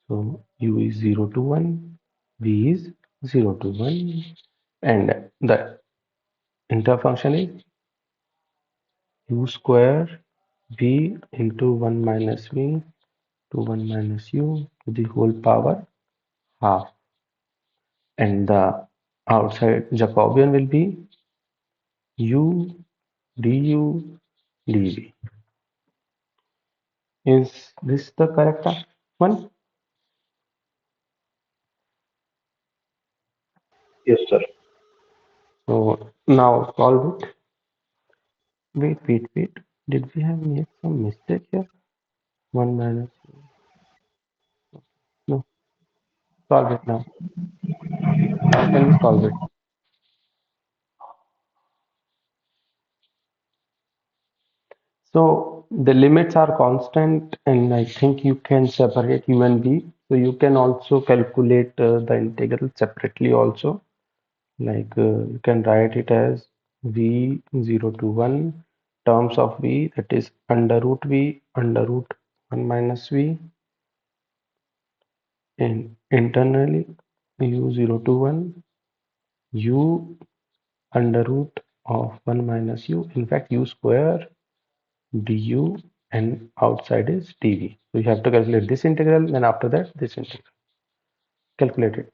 So u is 0 to 1, v is 0 to 1, and the interfunction is u square v into 1 minus v to 1 minus u to the whole power half, and the outside Jacobian will be u du dv. Is this the correct one? Yes, sir. So now solve it. Wait. Did we have made some mistake here? 1 minus. No, solve it now. How can we solve it? So the limits are constant, and I think you can separate u and v. So you can also calculate the integral separately also. Like you can write it as v 0 to 1 terms of v, that is under root v under root 1 minus v, and internally u 0 to 1 u under root of 1 minus u, in fact u square du, and outside is dv. So you have to calculate this integral, then after that this integral. Calculate it.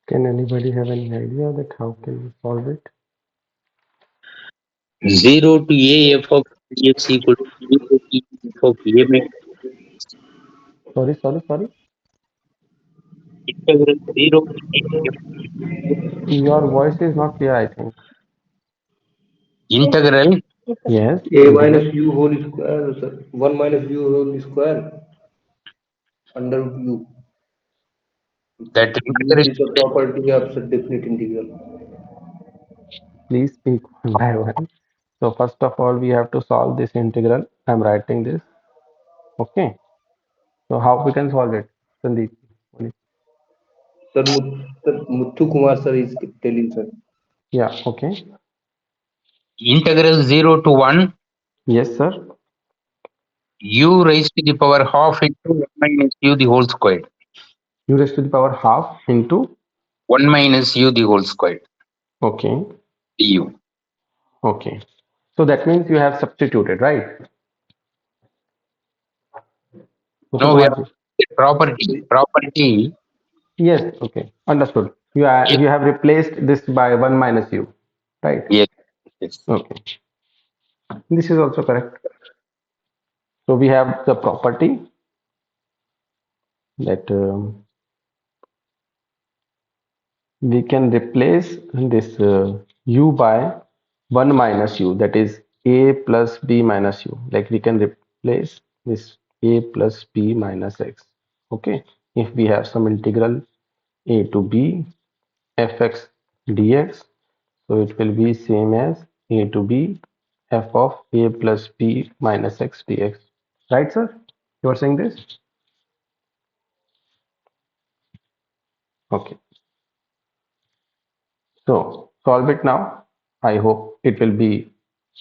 Can anybody have any idea that how can we solve it? 0 to a f of dx equal to 0 to f of a max Sorry. integral 0 to a f Your voice is not clear, I think. integral Yes, A minus integral. u whole square, sir. 1 minus u whole square under u. that Use integration this property of definite integral. Please speak one by one. So first of all, we have to solve this integral. I'm writing this. Okay. So how we can solve it, Sandeep? Sir, sir, Muthu Kumar sir is telling, sir. Yeah. Okay. integral 0 to 1 Yes, sir. u raised to the power half into 1 minus u the whole squared. U raised to the power half into. 1 minus u the whole squared Okay. du. Okay. So that means you have substituted, right? Muthu Now we have Kumarji. the property. Property Yes. Okay. Understood. yes, You have replaced this by 1 minus u, right? yes, yes. Okay. This is also correct. So we have the property that we can replace this u by 1 minus u, that is a plus b minus u. Like we can replace this a plus b minus x. Okay, if we have some integral a to b fx dx, so it will be same as a to b f of a plus b minus x dx, right, sir? You are saying this? Okay. So solve it now. I hope it will be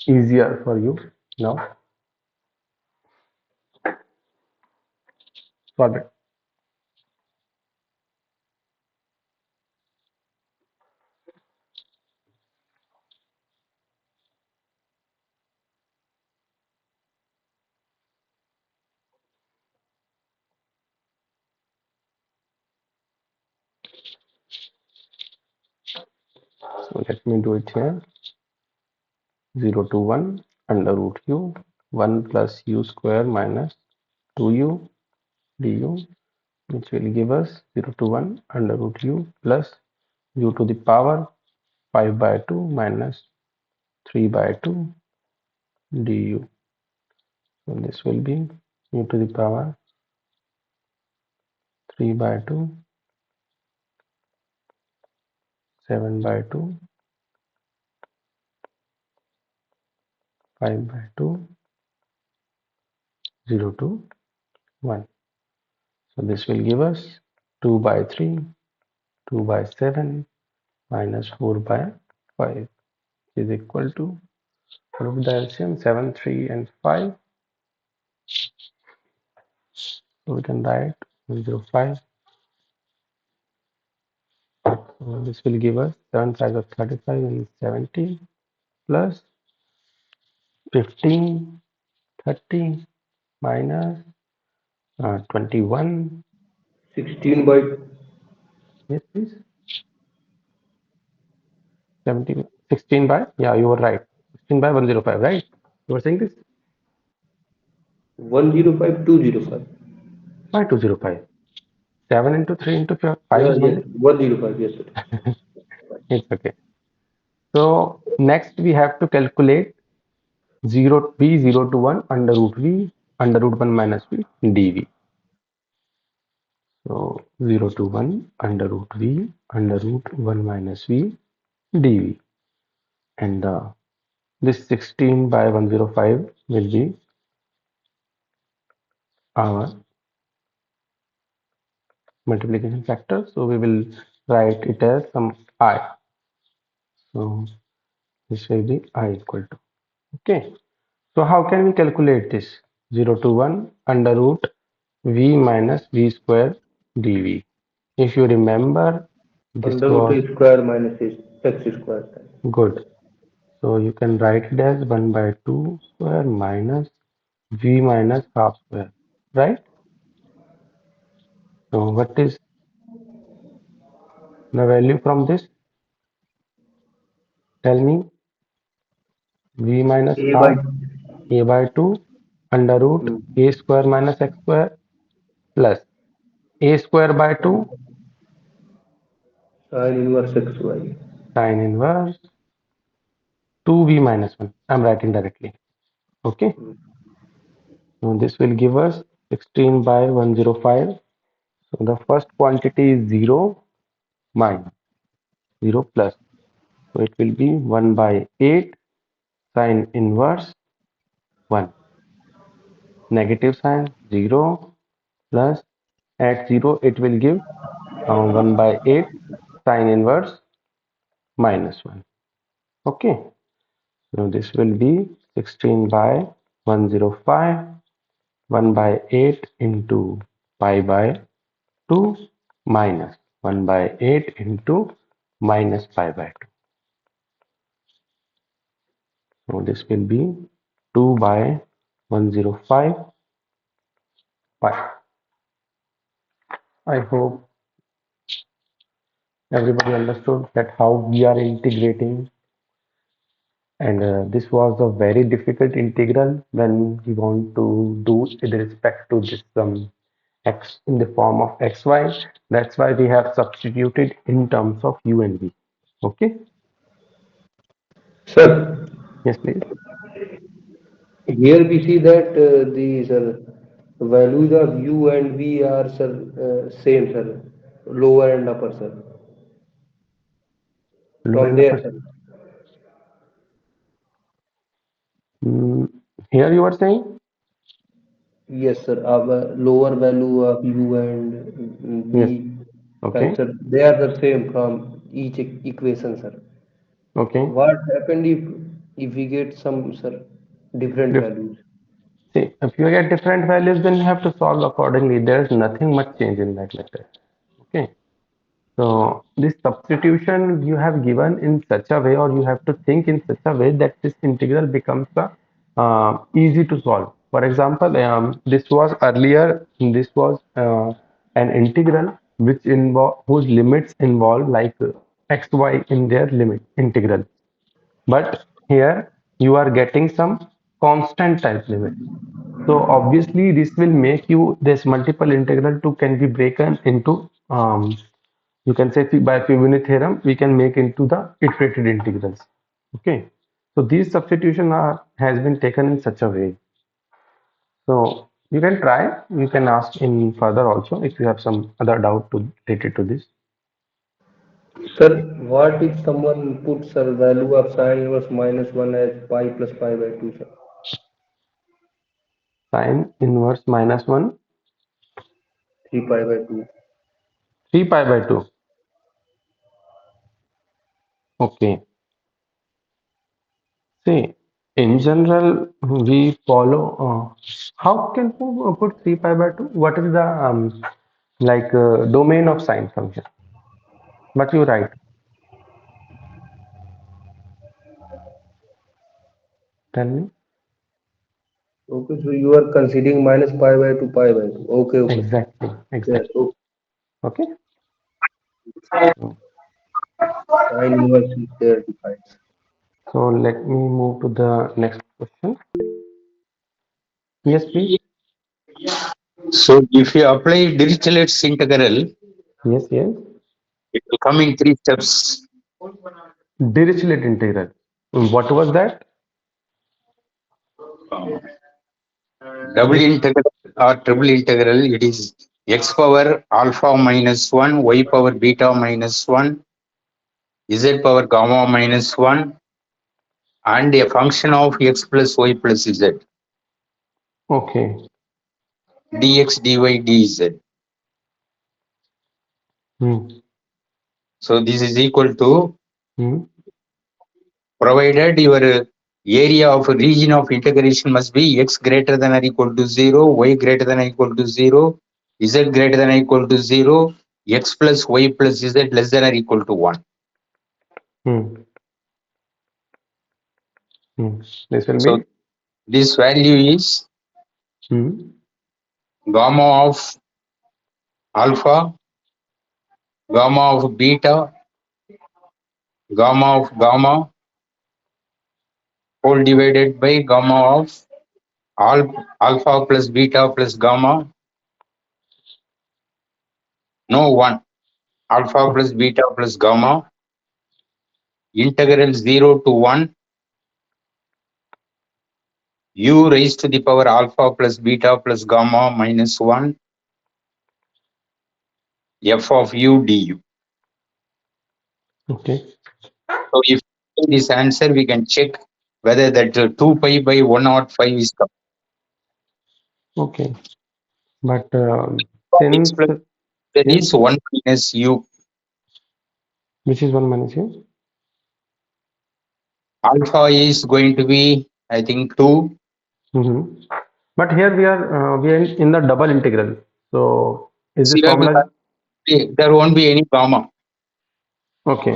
easier for you now. Solve it. So let me do it here. 0 to 1 under root u 1 plus u square minus 2u du, which will give us 0 to 1 under root u plus u to the power 5 by 2 minus 3 by 2 du. So this will be u to the power 3 by 2, 7 by 2, 5 by 2, 0 to 1. So this will give us 2 by 3, 2 by 7 minus 4 by 5 is equal to, prove the LCM, 7, 3 and 5. So we can write 105. So this will give us 7 5 of 35 and 70 plus 15, 30 minus 21. 16 by Yes, please. 70, 16 by, yeah, you were right. 16 by 105, right? You were saying this? 105 205. Why 205? 7 into 3 into 5 Yeah, is yes, 1. 105. Yes, sir. It's okay. So next we have to calculate 0 v 0 to 1 under root v under root 1 minus v dv. So 0 to 1 under root v under root 1 minus v dv, and this 16 by 105 will be our multiplication factor. So we will write it as some I. So this will be I equal to. Okay. So how can we calculate this? 0 to 1 under root v minus v square dv. If you remember, this Under root was a square minus x square. good. So you can write it as 1 by 2 square minus v minus half square, right? So what is the value from this? Tell me. V minus A by half a by 2 under root a square minus x square plus a square by 2 sin inverse xy. sin inverse 2v minus 1. I'm writing directly. Okay. So this will give us 16 by 105. So the first quantity is 0 minus 0 plus. So it will be 1 by 8 sine inverse 1. Negative sign 0 plus at 0 it will give 1 by 8 sine inverse minus 1. Okay. So this will be 16 by 105, 1 by 8 into pi by 2 minus 1 by 8 into minus pi by 2. So this will be 2 by 105 pi. I hope everybody understood that how we are integrating, and this was a very difficult integral when we want to do with respect to this x in the form of xy. That's why we have substituted in terms of u and v. Okay. Sir, Yes, please. here we see that these values of u and v are sir same sir, lower and upper sir. Lower From and there upper. sir, Mm, here you are saying Yes, sir. Our lower value of u and Yes. v, right, Okay. sir. They are the same from each equation, sir. Okay. What happened if we get some, sir, different Dif- values? See, if you get different values, then you have to solve accordingly. There's nothing much change in that like that. Okay. So this substitution you have given in such a way, or you have to think in such a way that this integral becomes easy to solve. For example, this was earlier. This was an integral which involve whose limits involve like x y in their limit integral. But here you are getting some constant type limit. So obviously this will make you this multiple integral to can be broken into you can say by Fibonacci theorem we can make into the iterated integrals. Okay, so these substitution are has been taken in such a way. So you can try, you can ask in further also if you have some other doubt to related to this. Sir, what if someone puts a value of sine inverse minus 1 as pi plus pi by 2, sir? Sine inverse minus 1, 3 pi by 2. 3 pi by 2. Okay, see, in general we follow how can we put 3 pi by 2? What is the like domain of sine function? But you write, tell me. Okay, so you are considering minus pi by 2 pi by 2. Okay, okay. Exactly, Yes, exactly. okay. Okay. So, Sine inverse is there defined. so let me move to the next question. Yes, please. So if you apply Dirichlet's integral, Yes, yes. it will come in three steps. Dirichlet integral. What was that? Double integral or triple integral, it is x power alpha minus 1, y power beta minus 1, z power gamma minus 1, and a function of x plus y plus z, Okay. dx dy dz. Hmm. So this is equal to, Hmm. provided your area of region of integration must be x greater than or equal to 0, y greater than or equal to 0, z greater than or equal to 0, x plus y plus z less than or equal to 1. Hmm. Hmm. This will So be. this value is Hmm. gamma of alpha, gamma of beta, gamma of gamma whole divided by gamma of alpha plus beta plus gamma, no 1, alpha o- plus beta plus gamma, integral 0 to 1, u raised to the power alpha plus beta plus gamma minus 1, f of u du. Okay. So if this answer, we can check whether that 2 pi by 105 is correct. Okay. But X since plus that yes, is 1 minus u. which is 1 minus here. Alpha is going to be, I think, 2. Hmm. But here we are in the double integral. So is this So formula there won't be any gamma. okay?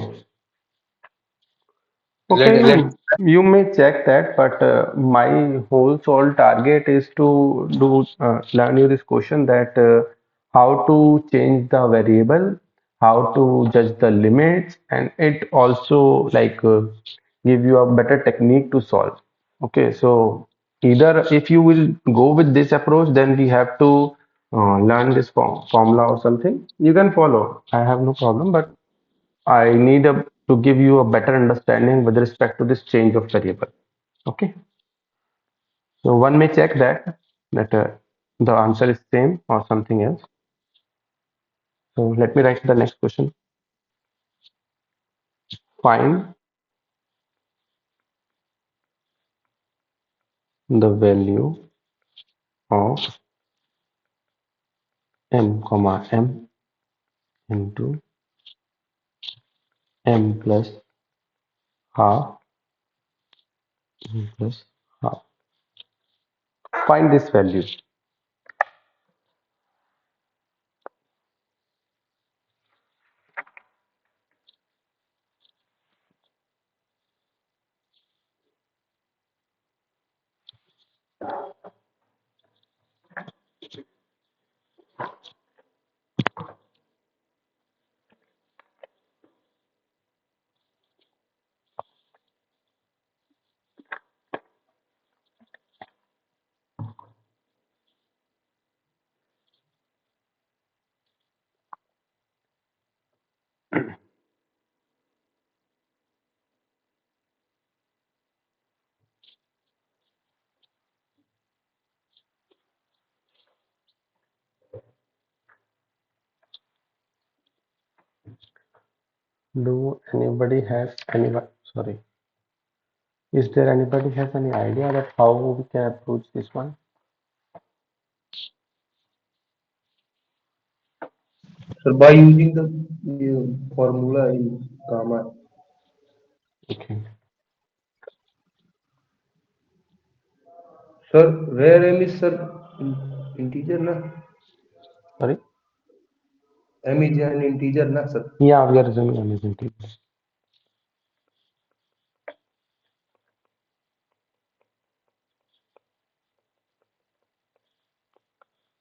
Let, Okay, let you may check that, but my whole sole target is to do learn you this question that how to change the variable, how to judge the limits, and it also like give you a better technique to solve. Okay, so either if you will go with this approach, then we have to learn this formula or something. You can follow. I have no problem, but I need to give you a better understanding with respect to this change of variable. Okay, so one may check that the answer is same or something else. So let me write the next question. Find the value of m comma m into m plus half plus half. Find this value. Do anybody has any sorry? Is there anybody has any idea that how we can approach this one? Sir, by using the formula in gamma. Okay. Sir, where m is sir integer na? Sorry. M is an integer na sir. Yeah, we are assuming m is integer.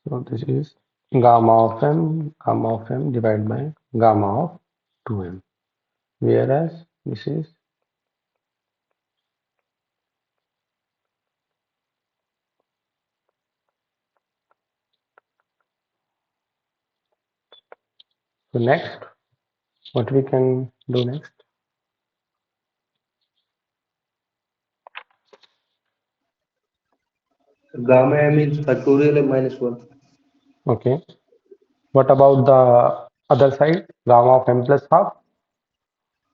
So this is gamma of m divided by gamma of 2m. Whereas this is so next what we can do next. Gamma m is factorial m minus 1. Okay. What about the other side? Gamma of m plus half.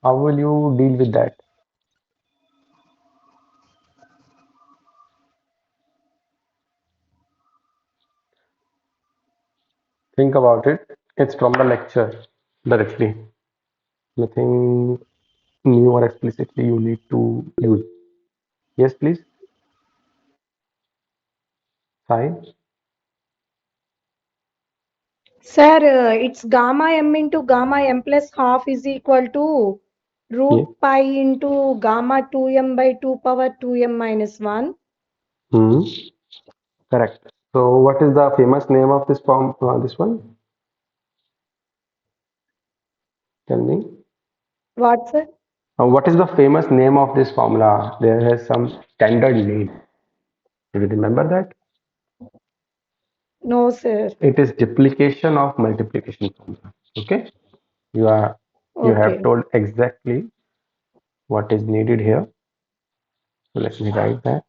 How will you deal with that? Think about it. It's from the lecture directly. Nothing new or explicitly you need to use. Yes, please. Sai. Sir, it's gamma m into gamma m plus half is equal to root Yes. pi into gamma 2m by 2 power 2m minus 1. Hmm. Correct. So, what is the famous name of this form? This one? Tell me. What, sir? What is the famous name of this formula? There has some standard name. Do you remember that? No, sir. It is duplication of multiplication formula. Okay. You are you have Okay. told exactly what is needed here. So let me write that.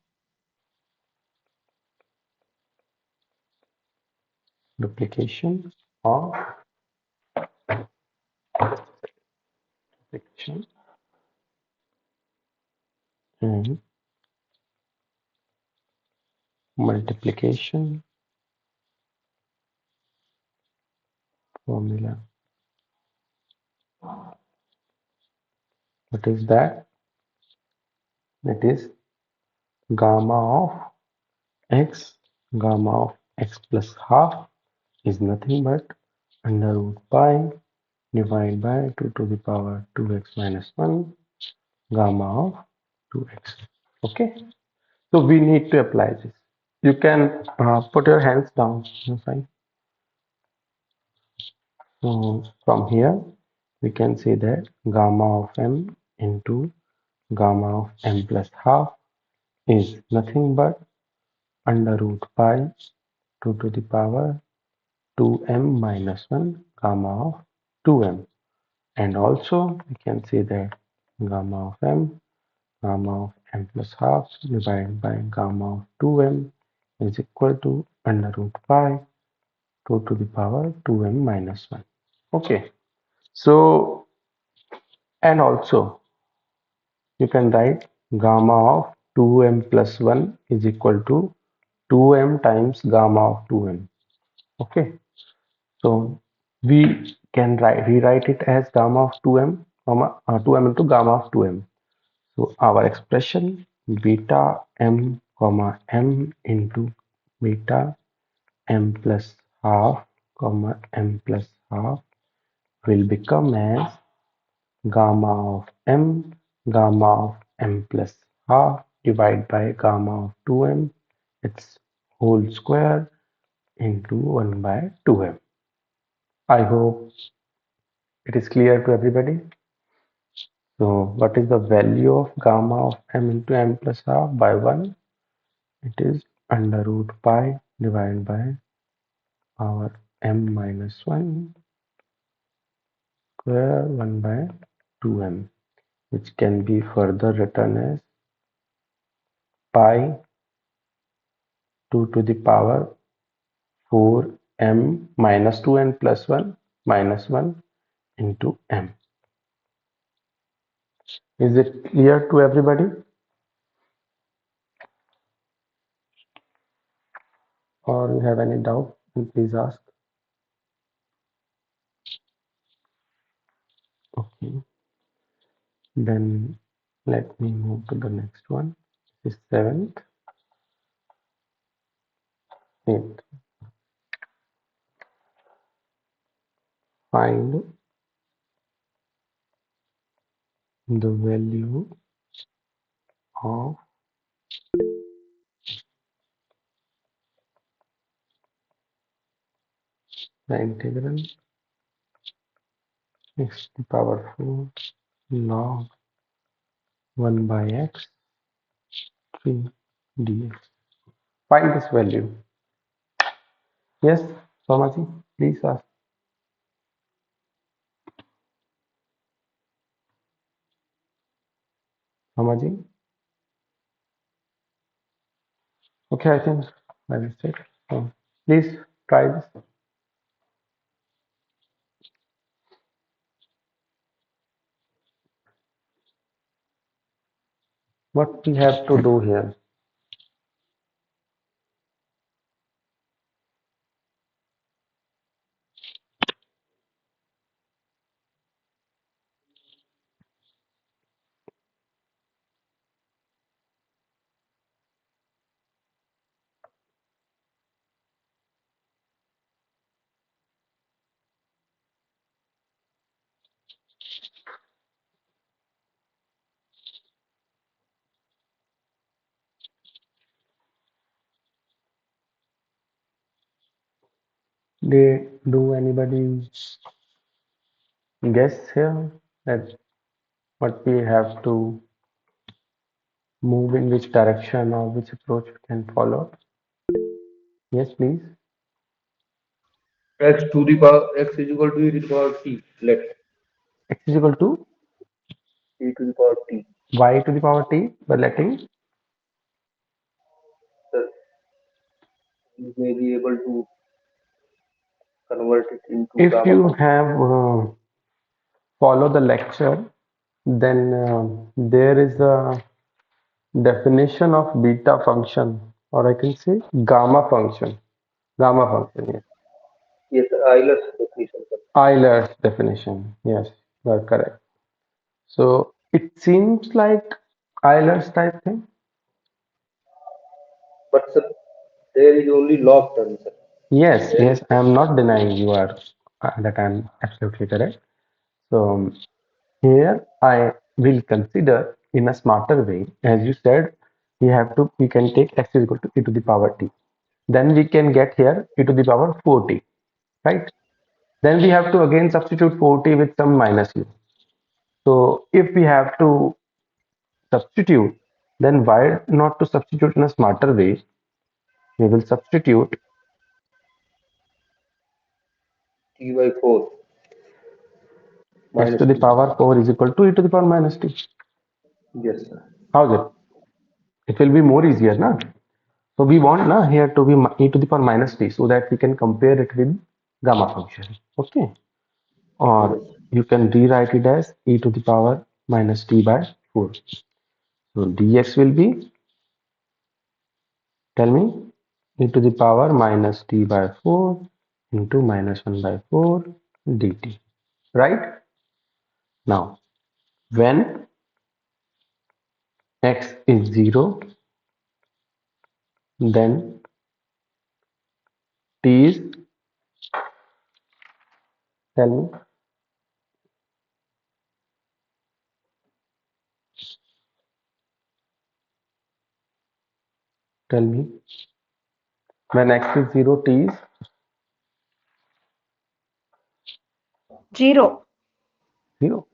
Duplication of duplication and multiplication formula. What is that? It is gamma of x, gamma of x plus half is nothing but under root pi divided by 2 to the power 2x minus 1 gamma of 2x. Okay, so we need to apply this. You can put your hands down. Fine. So from here we can see that gamma of m into gamma of m plus half is nothing but under root pi 2 to the power 2m minus 1 gamma of 2m, and also we can say that gamma of m, gamma of m plus half divided by gamma of 2m is equal to under root pi 2 to the power 2m minus 1. Okay, so and also you can write gamma of 2m plus 1 is equal to 2m times gamma of 2m. Okay, So we can rewrite it as gamma of 2m, 2m into gamma of 2m. So our expression beta m comma m into beta m plus half comma m plus half will become as gamma of m plus half divided by gamma of 2m its whole square into 1 by 2m. I hope it is clear to everybody. So what is the value of gamma of m into m plus half by 1? It is under root pi divided by power m minus 1 square 1 by 2m, which can be further written as pi 2 to the power 4m minus 2n plus 1 minus 1 into m. Is it clear to everybody? Or you have any doubt? Please ask. Okay. Then let me move to the next one. This is 7th, 8th. Find the value of the integral x to the power 4 log 1 by x 3 dx. Find this value. Yes, Somaji, please ask. Somaji. Okay, I think I will say. So please try this. What we have to do here? Do anybody guess here that what we have to move in which direction or which approach we can follow? Yes, please. X to the power x is equal to e to the power t. Let X is equal to e to the power t. y to the power t by letting. Sir, you may be able to convert it into If gamma you function. have follow the lecture, then there is a definition of beta function, or I can say gamma function. Gamma function, yes. Yes, Euler's definition, sir. Euler's definition, yes, you are correct. So it seems like Euler's type thing. But sir, there is only log term, sir. Yes, There is yes, I am not denying you are that I am absolutely correct. So here I will consider in a smarter way, as you said, we can take x is equal to e to the power t. Then we can get here e to the power 4t, right? Then we have to again substitute 4t with some minus u. So if we have to substitute, then why not to substitute in a smarter way? We will substitute t by 4 x minus to the t. power 4 is equal to e to the power minus t. Yes, sir. How's it? It will be more easier, na? So we want na here to be e to the power minus t so that we can compare it with gamma function. Okay. Or Yes. you can rewrite it as e to the power minus t by 4. So dx will be, tell me, e to the power minus t by 4 into minus 1 by 4 dt. Right? Now, when x is 0, then t is, tell me, tell me, when x is 0, t is 0. 0.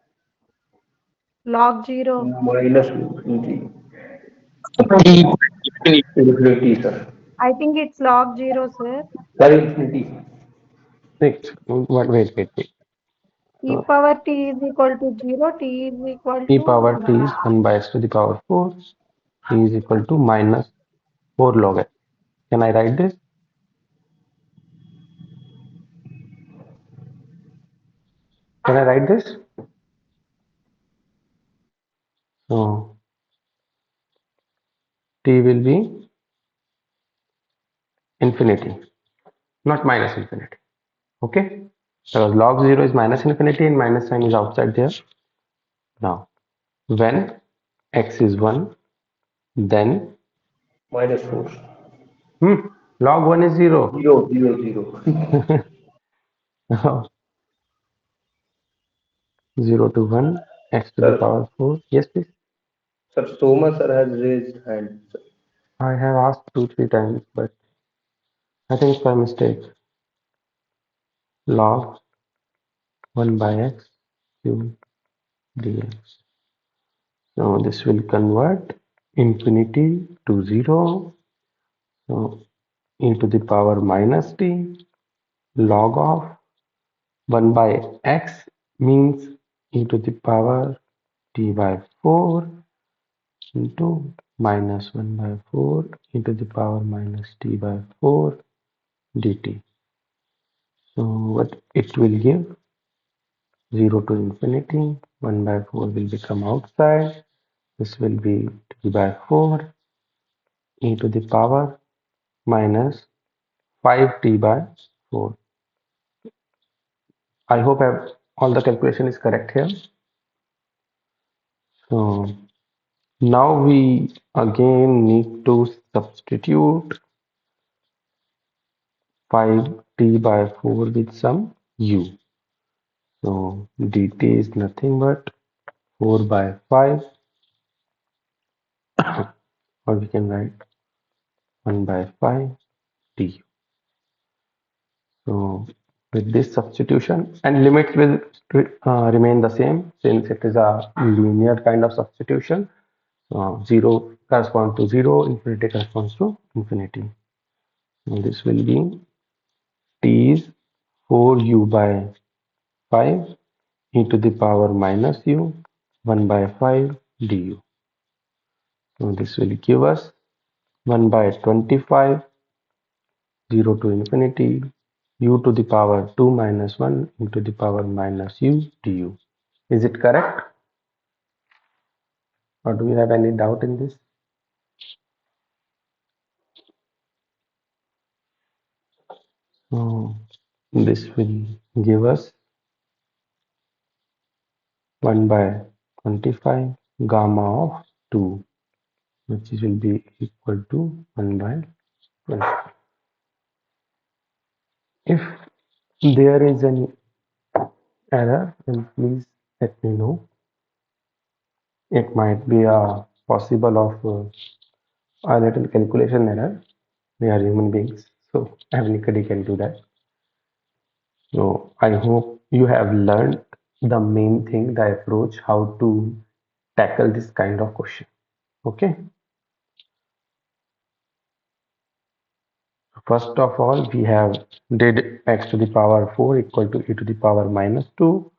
Log 0. Minus infinity. T infinity. Infinity, sir. I think it's log 0, sir. Sir, infinity. Wait, wait. E power t is equal to 0. T is equal E to power t is 1. 1 by x to the power 4. T is equal to minus 4 log x. Can I write this? Can I write this? So t will be infinity, not minus infinity. Okay? So log 0 is minus infinity and minus sign is outside there. Now, when x is 1, then Minus 4. log 1 is 0. 0, 0, 0. 0 to 1, x to the Sir, power 4. Yes, please. sir, Soma sir has raised hand. Sir. I have asked 2-3 times, but I think it's by mistake. Log 1 by x cubed dx. So this will convert infinity to 0. So e to the power minus t log of 1 by x means e to the power t by 4 into minus 1 by 4 e to the power minus t by 4 dt. So what it will give, 0 to infinity, 1 by 4 will become outside. This will be t by 4 e to the power minus 5t by 4. I hope all the calculation is correct here. So now we again need to substitute 5t by 4 with some u. So dt is nothing but 4 by 5, or we can write 1 by 5 du. So with this substitution, and limits will remain the same since it is a linear kind of substitution. 0 corresponds to 0, infinity corresponds to infinity. And this will be t is 4u by 5 e to the power minus u 1 by 5 du. So this will give us 1 by 25, 0 to infinity, u to the power 2 minus 1 e to the power minus u du. Is it correct? Or do you have any doubt in this? So this will give us 1 by 25 gamma of 2, which will be equal to 1 by 20. If there is any error, then please let me know. It might be a possible of a little calculation error. We are human beings, so anybody can do that. So I hope you have learned the main thing, the approach, how to tackle this kind of question. Okay. First of all, we have did x to the power 4 equal to e to the power minus 2.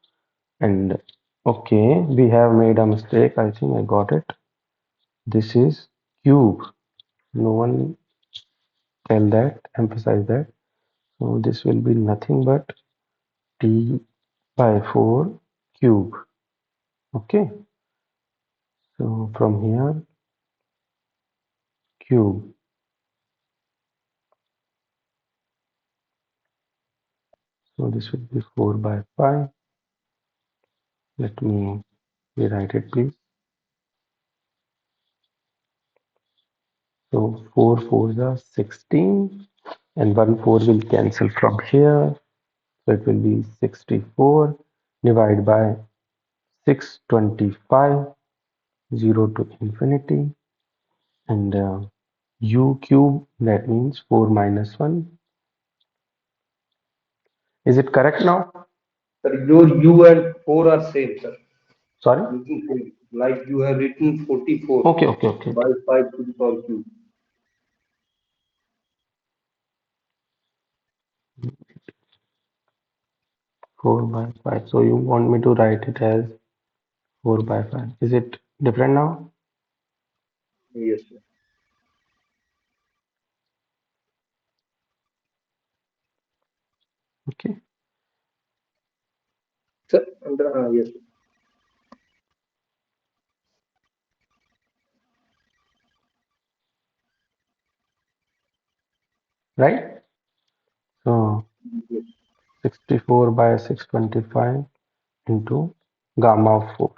And okay, we have made a mistake. I think I got it. This is cube. No one tell that, emphasize that. So this will be nothing but t by 4 cube. Okay. So from here, cube. So this will be 4 by 5. Let me rewrite it, please. So 4 4s are 16, and 1 4 will cancel from here. So it will be 64 divided by 625, 0 to infinity, and u cube, that means 4 minus 1. Is it correct now? Sir, your U and 4 are same, sir. Sorry? Looking same. Like you have written 44 Okay. by 5 to the power cube. 4 by 5. So you want me to write it as 4 by 5. Is it different now? Yes, sir. Okay. Sir, yes, sir. Right? So Yes. 64 by 625 into gamma of 4.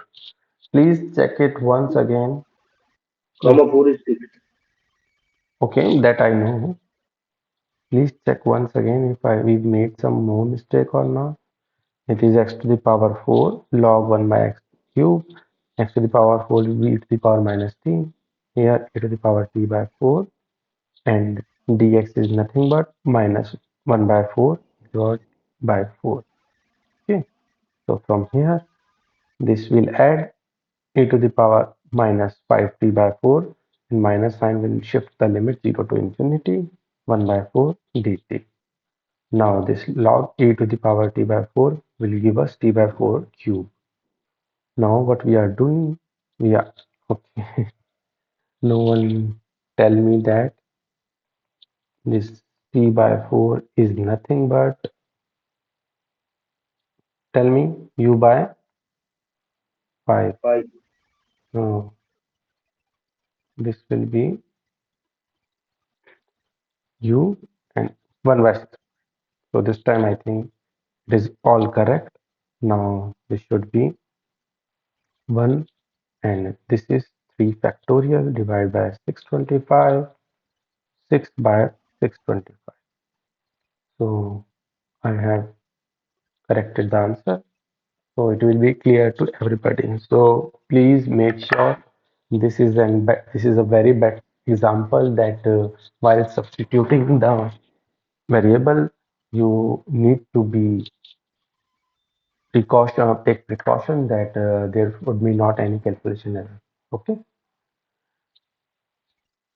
Please check it once again. If Gamma 4 is 6. okay, that I know. Please check once again if we've made some more mistake or not. It is x to the power 4 log 1 by x cube. X to the power 4 will be e to the power minus t. Here e to the power t by 4, and dx is nothing but minus 1 by 4 divided by 4. Okay. So from here, this will add e to the power minus 5t by 4, and minus sign will shift the limit 0 to infinity, 1 by 4 dt. Now this log e to the power t by 4 will give us t by 4 cube. Now what we are doing, we are okay. No one tell me that this t by 4 is nothing but, tell me, u by 5. 5. No, this will be u and 1 by 6. So this time I think it is all correct. Now this should be 1, and this is 3 factorial divided by 625, 6 by 625. So I have corrected the answer. So it will be clear to everybody. So please make sure this is a very bad example that while substituting the variable, you need to be take precaution that there would be not any calculation error. Okay.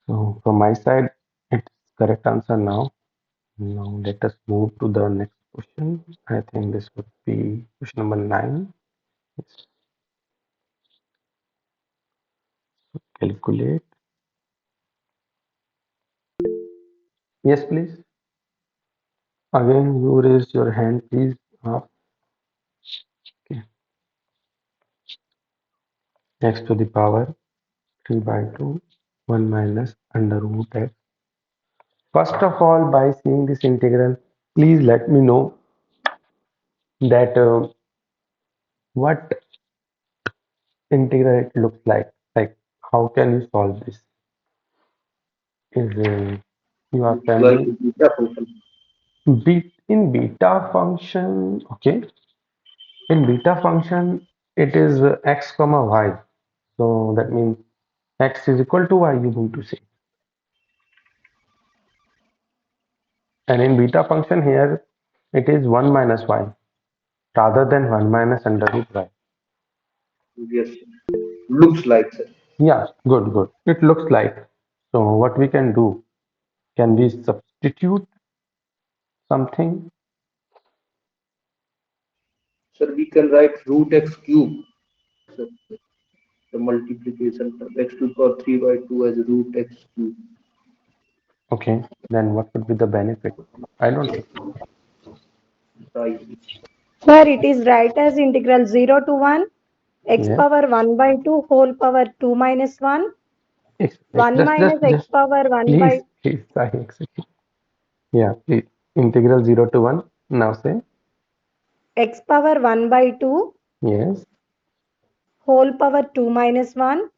So from my side, it's correct answer now. Now let us move to the next question. I think this would be question number 9. Let's calculate. Yes, please. Again, you raise your hand, please. Okay. X to the power 3 by 2, 1 minus under root x. First of all, by seeing this integral, please let me know that what integral it looks like. Like, how can you solve this? Is you are It's like familiar? a beta function. In beta function, okay. In beta function, it is x comma y. So that means x is equal to y, you need to say. And in beta function here, it is 1 minus y rather than 1 minus under root y. Yes, sir. Looks like, sir. Yeah, good. It looks like. So what we can do, can we substitute something? Sir, we can write root x cube. Sir, the multiplication of x to the power 3 by 2 as root x cube. Okay, then what would be the benefit? I don't know. Right. Sir, it is right as integral 0 to 1 x Yes. power 1 by 2 whole power 2 minus 1, Just, 1 just, just, minus x just, power 1 please, by please, I execute. Yeah, please. Integral 0 to 1. Now say. x power 1 by 2 Yes. whole power 2 minus 1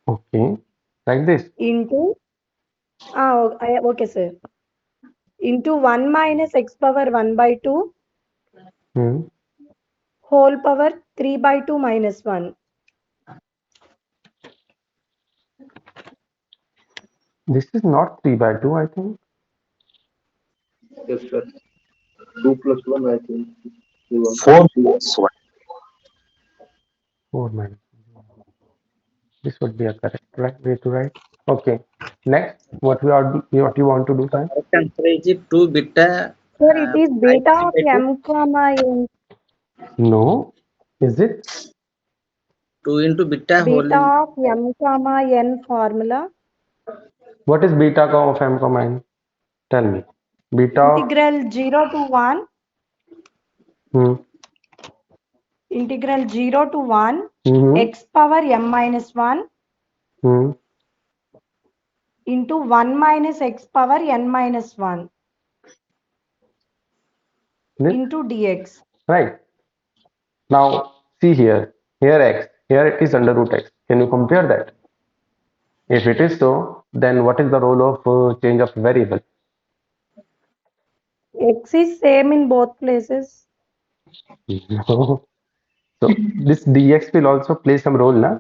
Okay. Like this. into okay sir, into 1 minus x power 1 by 2 Hmm. whole power 3 by 2 minus 1. This is not 3 by 2, I think. Yes, sir. 2 plus 1, I think. 1. 4 plus 1. 4 minus. This would be a correct right way to write. Okay. Next, what you want to do, Sai? Correct answer is 2 beta Sir, it is 5 beta 3 of by 2. m comma n. No. Is it? 2 into beta whole. Beta of m comma n formula. What is beta of m comma n? Tell me. Beta of Integral 0 to 1. hmm, Integral 0 to 1 hmm, x power m minus 1 hmm. into 1 minus x power n minus 1 This into dx. right. Now see here. Here x. Here it is under root x. Can you compare that? If it is so, then what is the role of change of variable? X is same in both places. No. So this dx will also play some role, na?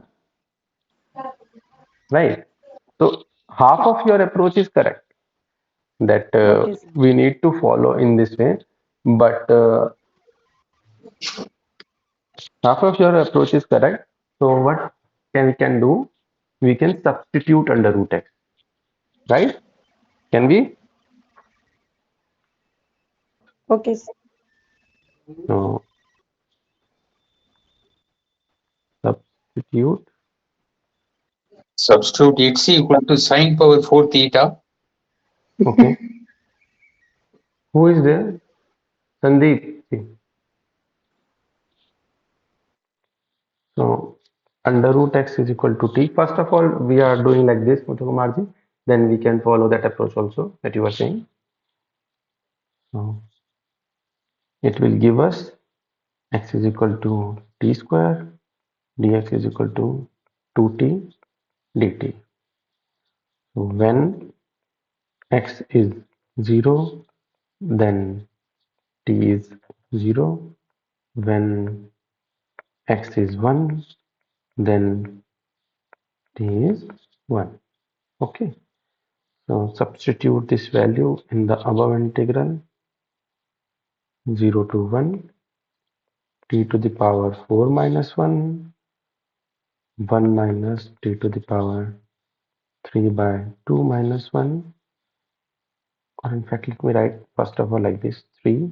Right? So half of your approach is correct that Okay, sir. we need to follow in this way, but half of your approach is correct. So what can do? We can substitute under root x, right? Can we? Okay, sir. So substitute. Substitute x equal to sine power 4 theta. Okay. Who is there? Sandeep. So under root x is equal to t. First of all, we are doing like this, Muthukumarji. Then we can follow that approach also that you were saying. So it will give us x is equal to t square, dx is equal to 2t dt. So when x is 0, then t is 0. When x is 1, then t is 1. Okay. So substitute this value in the above integral 0 to 1 t to the power 4 minus 1 1 minus t to the power 3 by 2 minus 1, or in fact let me write first of all like this 3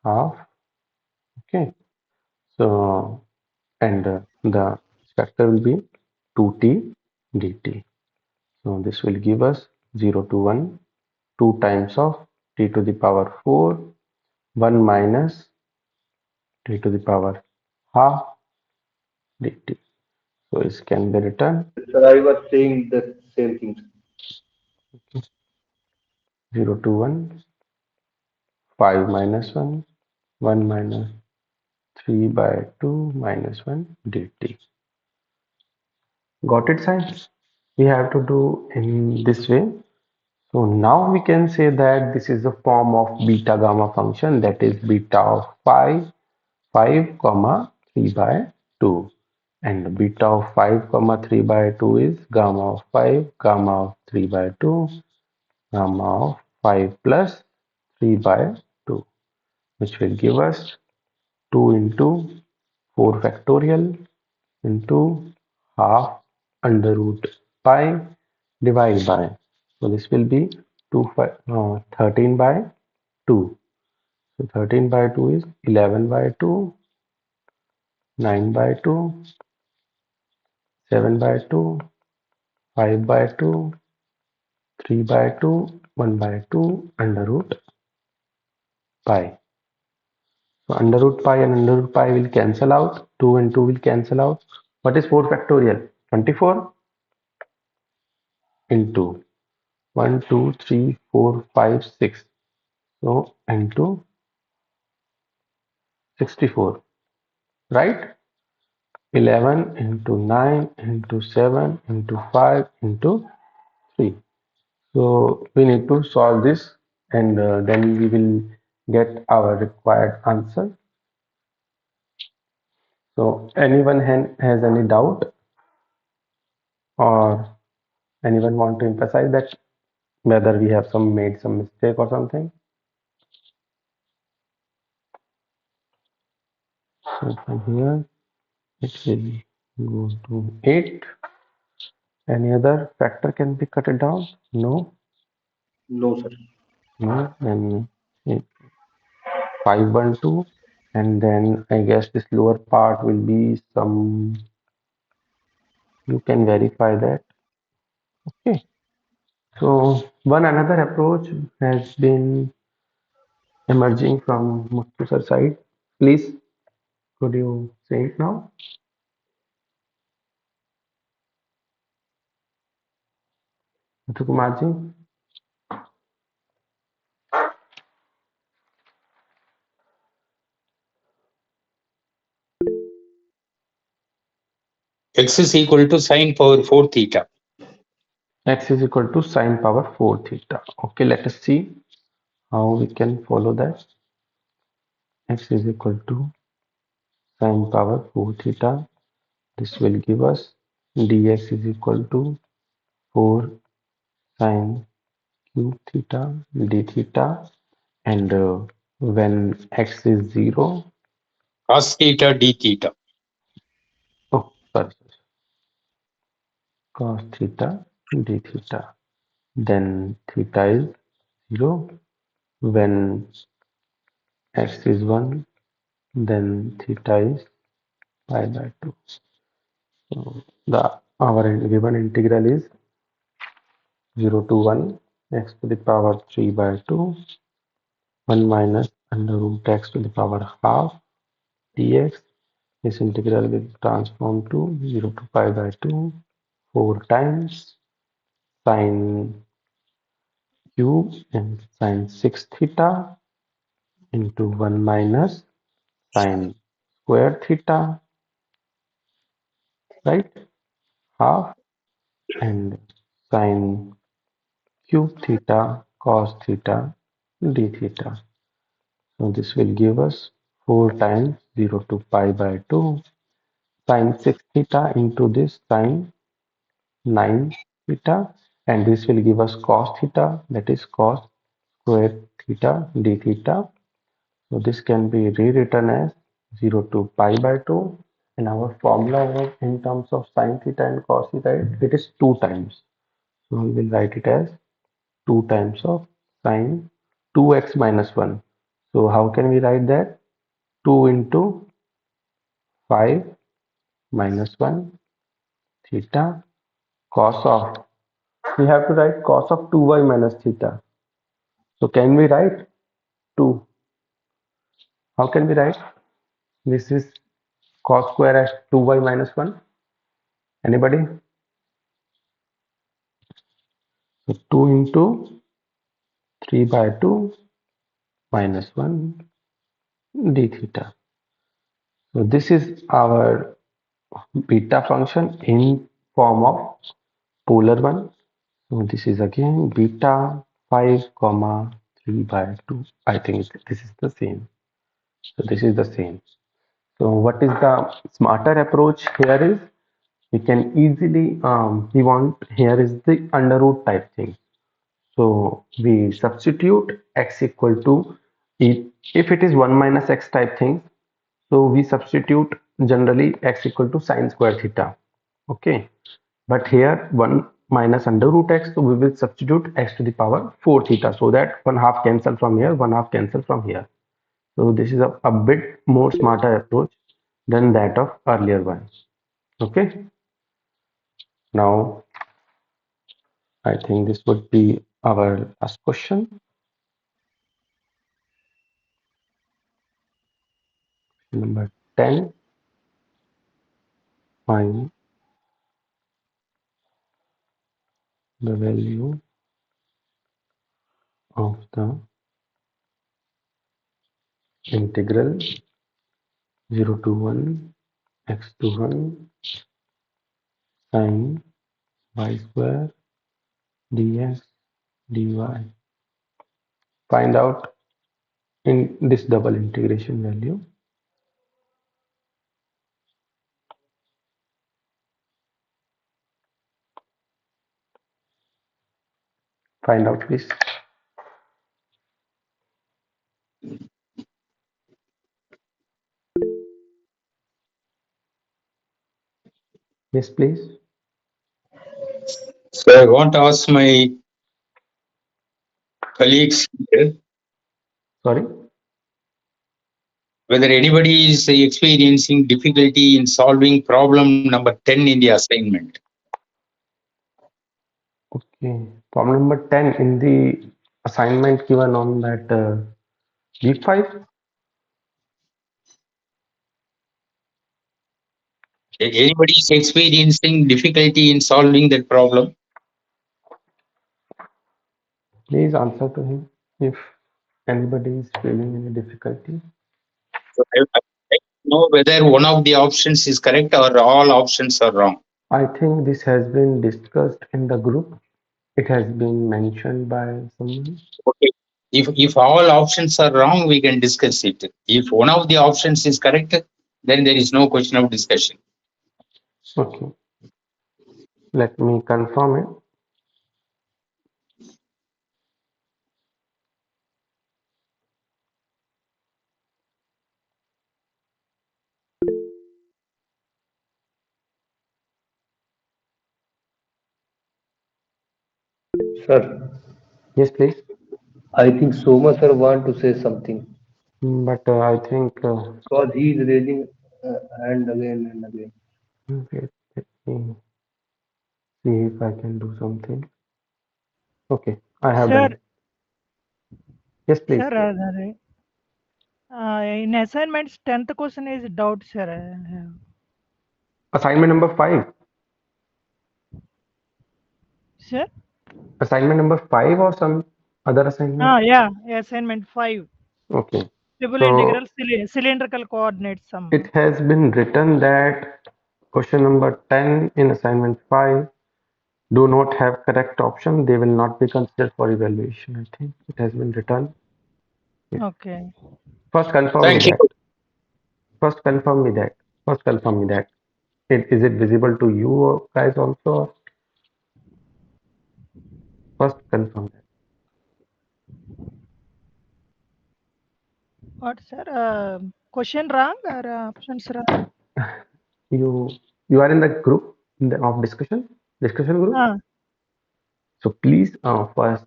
half. Okay, so and the factor will be 2t dt. So this will give us 0 to 1 2 times of t to the power 4 1 minus t to the power half dt. So it can be written Sir, I was saying the same thing. 0 to 1 5 minus 1 1 minus 3 by 2 minus 1 dt. Got it, science? We have to do in this way. So now we can say that this is a form of beta gamma function, that is beta of 5 comma 3 by 2, and beta of 5 comma 3 by 2 is gamma of 5 gamma of 3 by 2 gamma of 5 plus 3 by 2, which will give us 2 into 4 factorial into half under root pi divided by. So this will be 13 by 2. So 13 by 2 is 11 by 2, 9 by 2, 7 by 2, 5 by 2, 3 by 2, 1 by 2 under root pi. So under root pi and under root pi will cancel out. 2 and 2 will cancel out. What is 4 factorial? 24 into 1, 2, 3, 4, 5, 6. So into 64, right? 11 into 9 into 7 into 5 into 3. So we need to solve this, and then we will get our required answer. So anyone has any doubt, or anyone want to emphasize that whether we have made some mistake or something? So from here it will go to 8. Any other factor can be cut it down? No, No, sir. no. Then 512, and then I guess this lower part will be some. You can verify that. Okay. So one another approach has been emerging from Muthu's side. Please, could you say it now? Muthu Kumarji? X is equal to sine power 4 theta. X is equal to sine power 4 theta. Okay, let us see how we can follow that. X is equal to sine power 4 theta. This will give us dx is equal to 4 sine cube theta d theta, and when x is 0, Cos theta d theta. oh sorry, cos theta d theta, then theta is 0. When x is 1, then theta is pi by 2. So the our given integral is 0 to 1 x to the power 3 by 2, 1 minus under root x to the power half dx. This integral will transform to 0 to pi by 2, 4 times sine cube and sine 6 theta into 1 minus sine square theta, right? Half, and sine cube theta cos theta d theta. So this will give us 4 times 0 to pi by 2 sine 6 theta into this sine 9 theta, and this will give us cos theta, that is cos square theta d theta. So this can be rewritten as 0 to pi by 2, and our formula in terms of sine theta and cos theta, it is 2 times. So we will write it as 2 times of sine 2x minus 1. So how can we write that? 2 into 5 minus 1 theta cos of, we have to write cos of 2y minus theta. So can we write 2? How can we write? This is cos square as 2y minus 1. Anybody? So 2 into 3 by 2 minus 1 d theta. So this is our beta function in form of polar one. So this is again beta 5 comma 3 by 2. I think this is the same. So this is the same. So what is the smarter approach here is, we can easily we want here is the under root type thing. So we substitute x equal to, if it is 1 minus x type thing, so we substitute generally x equal to sine square theta. Okay, but here 1 minus under root x, so we will substitute x to the power 4 theta, so that one half cancel from here, one half cancel from here. So this is a bit more smarter approach than that of earlier one. Okay, now I think this would be our last question. Number 10. Find the value of the integral 0 to 1 x to 1 sin y square dx dy. Find out in this double integration value. Find out, please. Yes, please. So I want to ask my colleagues here Sorry. whether anybody is experiencing difficulty in solving problem number 10 in the assignment. Okay. Problem number 10 in the assignment given on that week 5. Anybody is experiencing difficulty in solving that problem? Please answer to him if anybody is feeling any difficulty. So I would like to know whether one of the options is correct or all options are wrong. I think this has been discussed in the group. It has been mentioned by someone. Okay. If all options are wrong, we can discuss it. If one of the options is correct, then there is no question of discussion. Okay. Let me confirm it. Sir, Yes, please. I think Soma sir want to say something But I think because he is raising hand again and again. wait, let me see if I can do something. Okay, I have Sir, done it. Yes, please. sir, in assignments, 10th question is doubt, sir. I have. Assignment number 5. Sir? Assignment number 5 or some other assignment? Yeah, assignment 5. Okay. Triple integral So cylindrical coordinates it sum. has been written that question number 10 in assignment 5 do not have correct option. They will not be considered for evaluation. I think it has been written. Yes. Okay. First confirm me Thank you. that. First confirm me that. First confirm me that. Is it visible to you guys also? First confirm that. What, sir? Question wrong or options wrong? You you are in the group of discussion group. Ah, So please first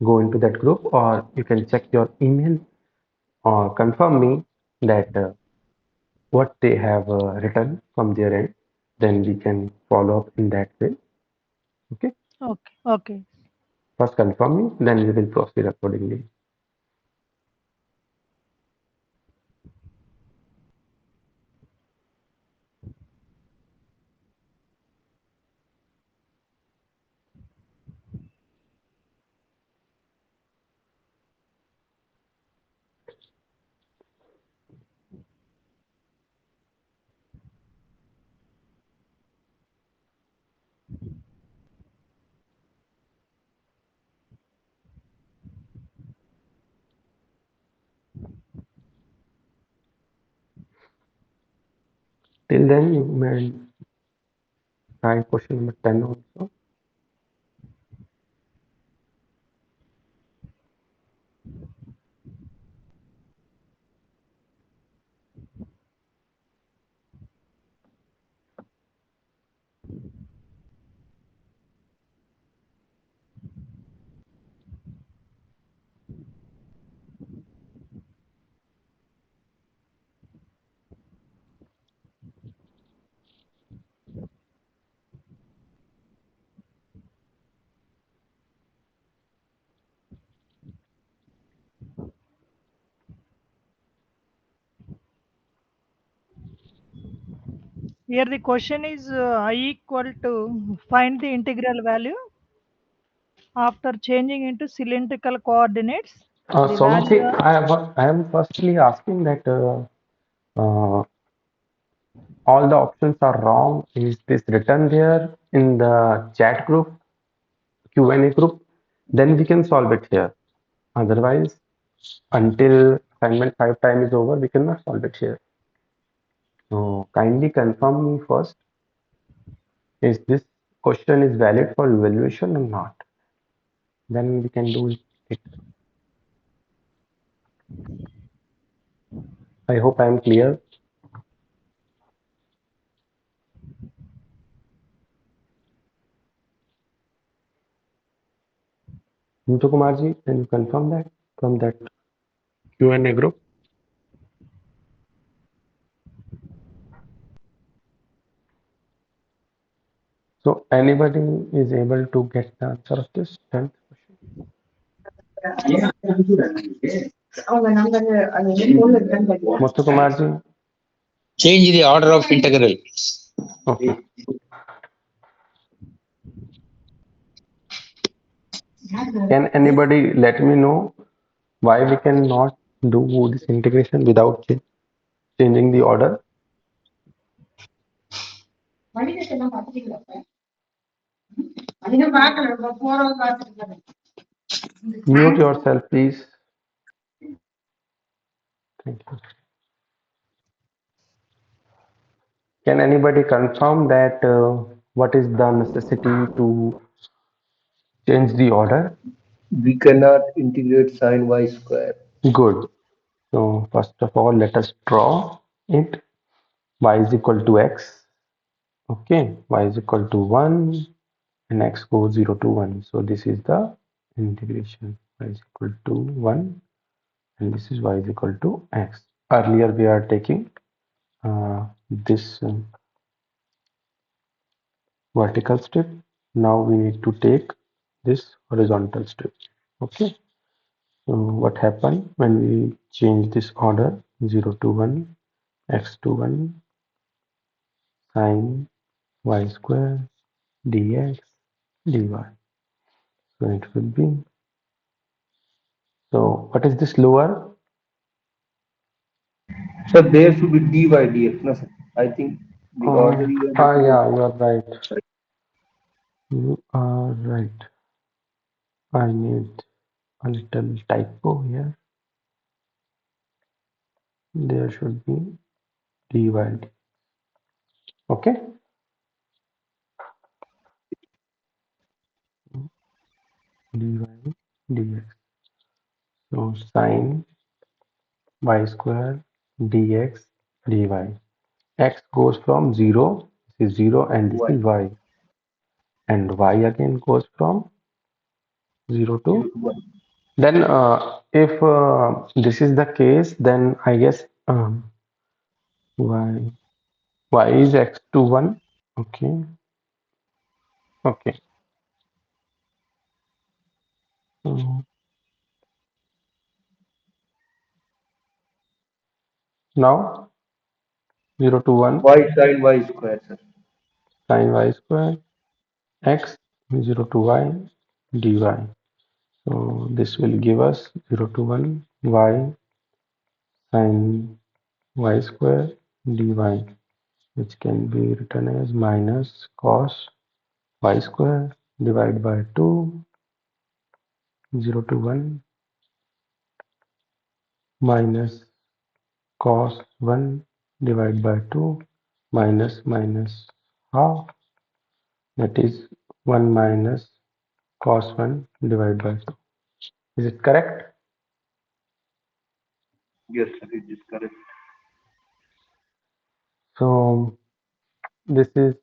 go into that group, or you can check your email or confirm me that what they have written from their end. Then we can follow up in that way. Okay. okay. Okay. First confirm me, then we will proceed accordingly. Till then, you may try question number 10 also. Here the question is I equal to find the integral value after changing into cylindrical coordinates. The Somati, value of I am firstly asking that all the options are wrong. Is this written there in the chat group, Q&A group? Then we can solve it here. Otherwise, until assignment 5 time is over, we cannot solve it here. So kindly confirm me first. Is this question is valid for evaluation or not? Then we can do it. I hope I am clear. Muthu Kumar ji, can you confirm that from that Q&A group? So anybody is able to get the answer of this 10th question? Muthu Kumar ji, Change the order of integral. okay. Can anybody let me know why we cannot do this integration without changing the order? Mute yourself, please. Thank you. Can anybody confirm that what is the necessity to change the order? We cannot integrate sine y square. Good. So first of all, let us draw it. Y is equal to x. Okay, y is equal to 1 and x goes 0 to 1. So this is the integration. Y is equal to 1 and this is y is equal to x. Earlier we are taking this vertical strip. Now we need to take this horizontal strip. Okay. So what happened when we change this order 0 to 1, x to 1, sine y square dx dy. So it would be, so what is this lower? So there should be dy dx. No, sir. I think the order you are getting is Yeah, you are right. You are right. I need a little typo here. There should be dy. Okay. Dy dx. So sine y square dx dy. X goes from 0, this is 0 and this y is y. And y again goes from 0 0 to, to 1. then if this is the case, then I guess y, y is x to 1. Okay, okay. So now 0 to 1 Y sine y square, sir. sine y square x 0 to y dy. So this will give us 0 to 1 y sine y square dy, which can be written as minus cos y square divided by 2, 0 to 1, minus cos 1 divided by 2, minus minus half, that is 1 minus cos 1 divided by 2. Is it correct? Yes, sir, it is correct. So this is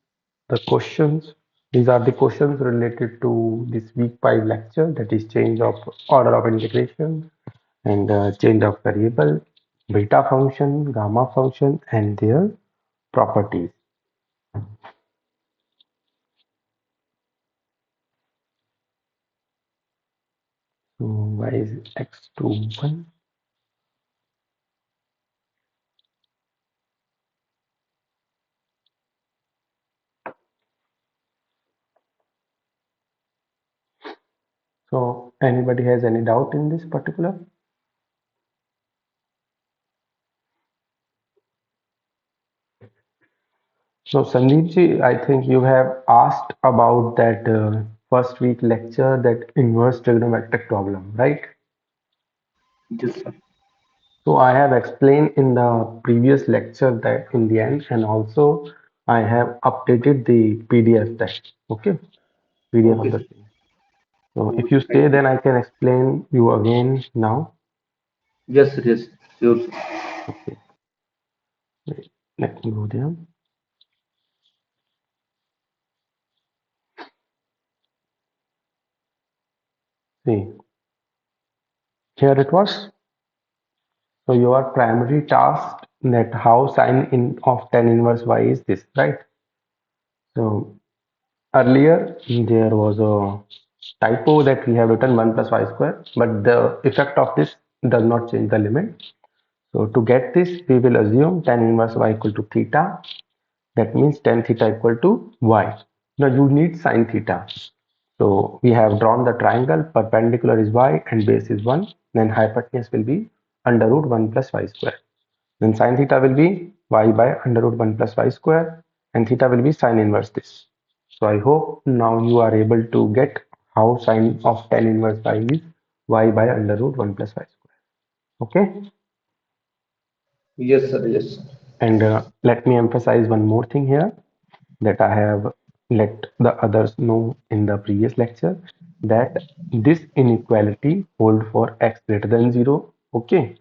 the questions. These are the questions related to this week 5 lecture, that is change of order of integration and change of variable, beta function, gamma function and their properties. So y is x to 1. So anybody has any doubt in this particular? So Sandeep ji, I think you have asked about that first week lecture, that inverse trigonometric problem, right? Yes, sir. So I have explained in the previous lecture that in the end, and also I have updated the PDF text. Okay, PDF of Okay, the sir. same. So if you Thank stay, you. then I can explain you again now. Yes, sir. Yes, sure, sir. Okay, wait, let me go there. See, here it was. So your primary task that how sine in of tan inverse y is this, right? So earlier there was a typo that we have written 1 plus y square, but the effect of this does not change the limit. So to get this, we will assume tan inverse y equal to theta. That means tan theta equal to y. Now you need sine theta. So we have drawn the triangle, perpendicular is y and base is 1. Then hypotenuse will be under root 1 plus y square. Then sine theta will be y by under root 1 plus y square, and theta will be sine inverse this. So I hope now you are able to get how sine of tan inverse y is y by under root 1 plus y square. Okay. Yes, sir. Yes. And let me emphasize one more thing here that I have let the others know in the previous lecture, that this inequality hold for x greater than 0. Okay.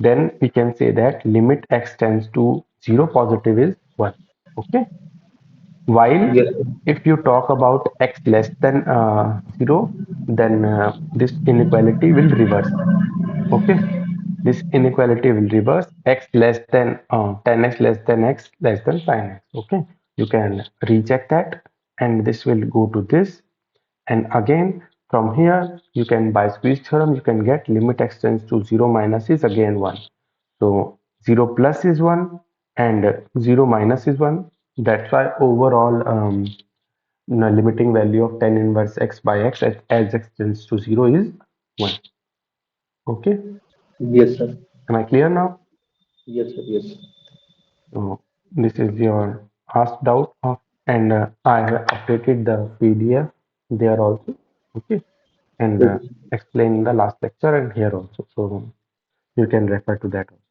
Then we can say that limit x tends to 0 positive is 1. Okay. While Yes, sir. if you talk about x less than 0, then this inequality will reverse. Okay. This inequality will reverse x less than 10x less than x less than sin x. Okay. You can recheck that, and this will go to this. And again, from here, you can by squeeze theorem, you can get limit x tends to 0 minus is again 1. So 0 plus is 1 and 0 minus is 1. That's why overall limiting value of tan inverse x by x as x tends to 0 is 1. Okay, Yes, sir. am I clear now? Yes, sir. Yes. So this is your asked doubt of, and I have updated the PDF there also. Okay, and Okay. explain in the last lecture and here also. So you can refer to that also.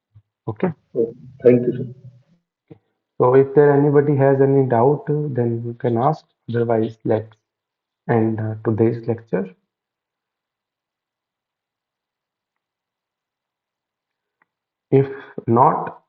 Okay. Okay. Thank you, sir. So if there anybody has any doubt, then you can ask. Otherwise, let's end today's lecture. If not,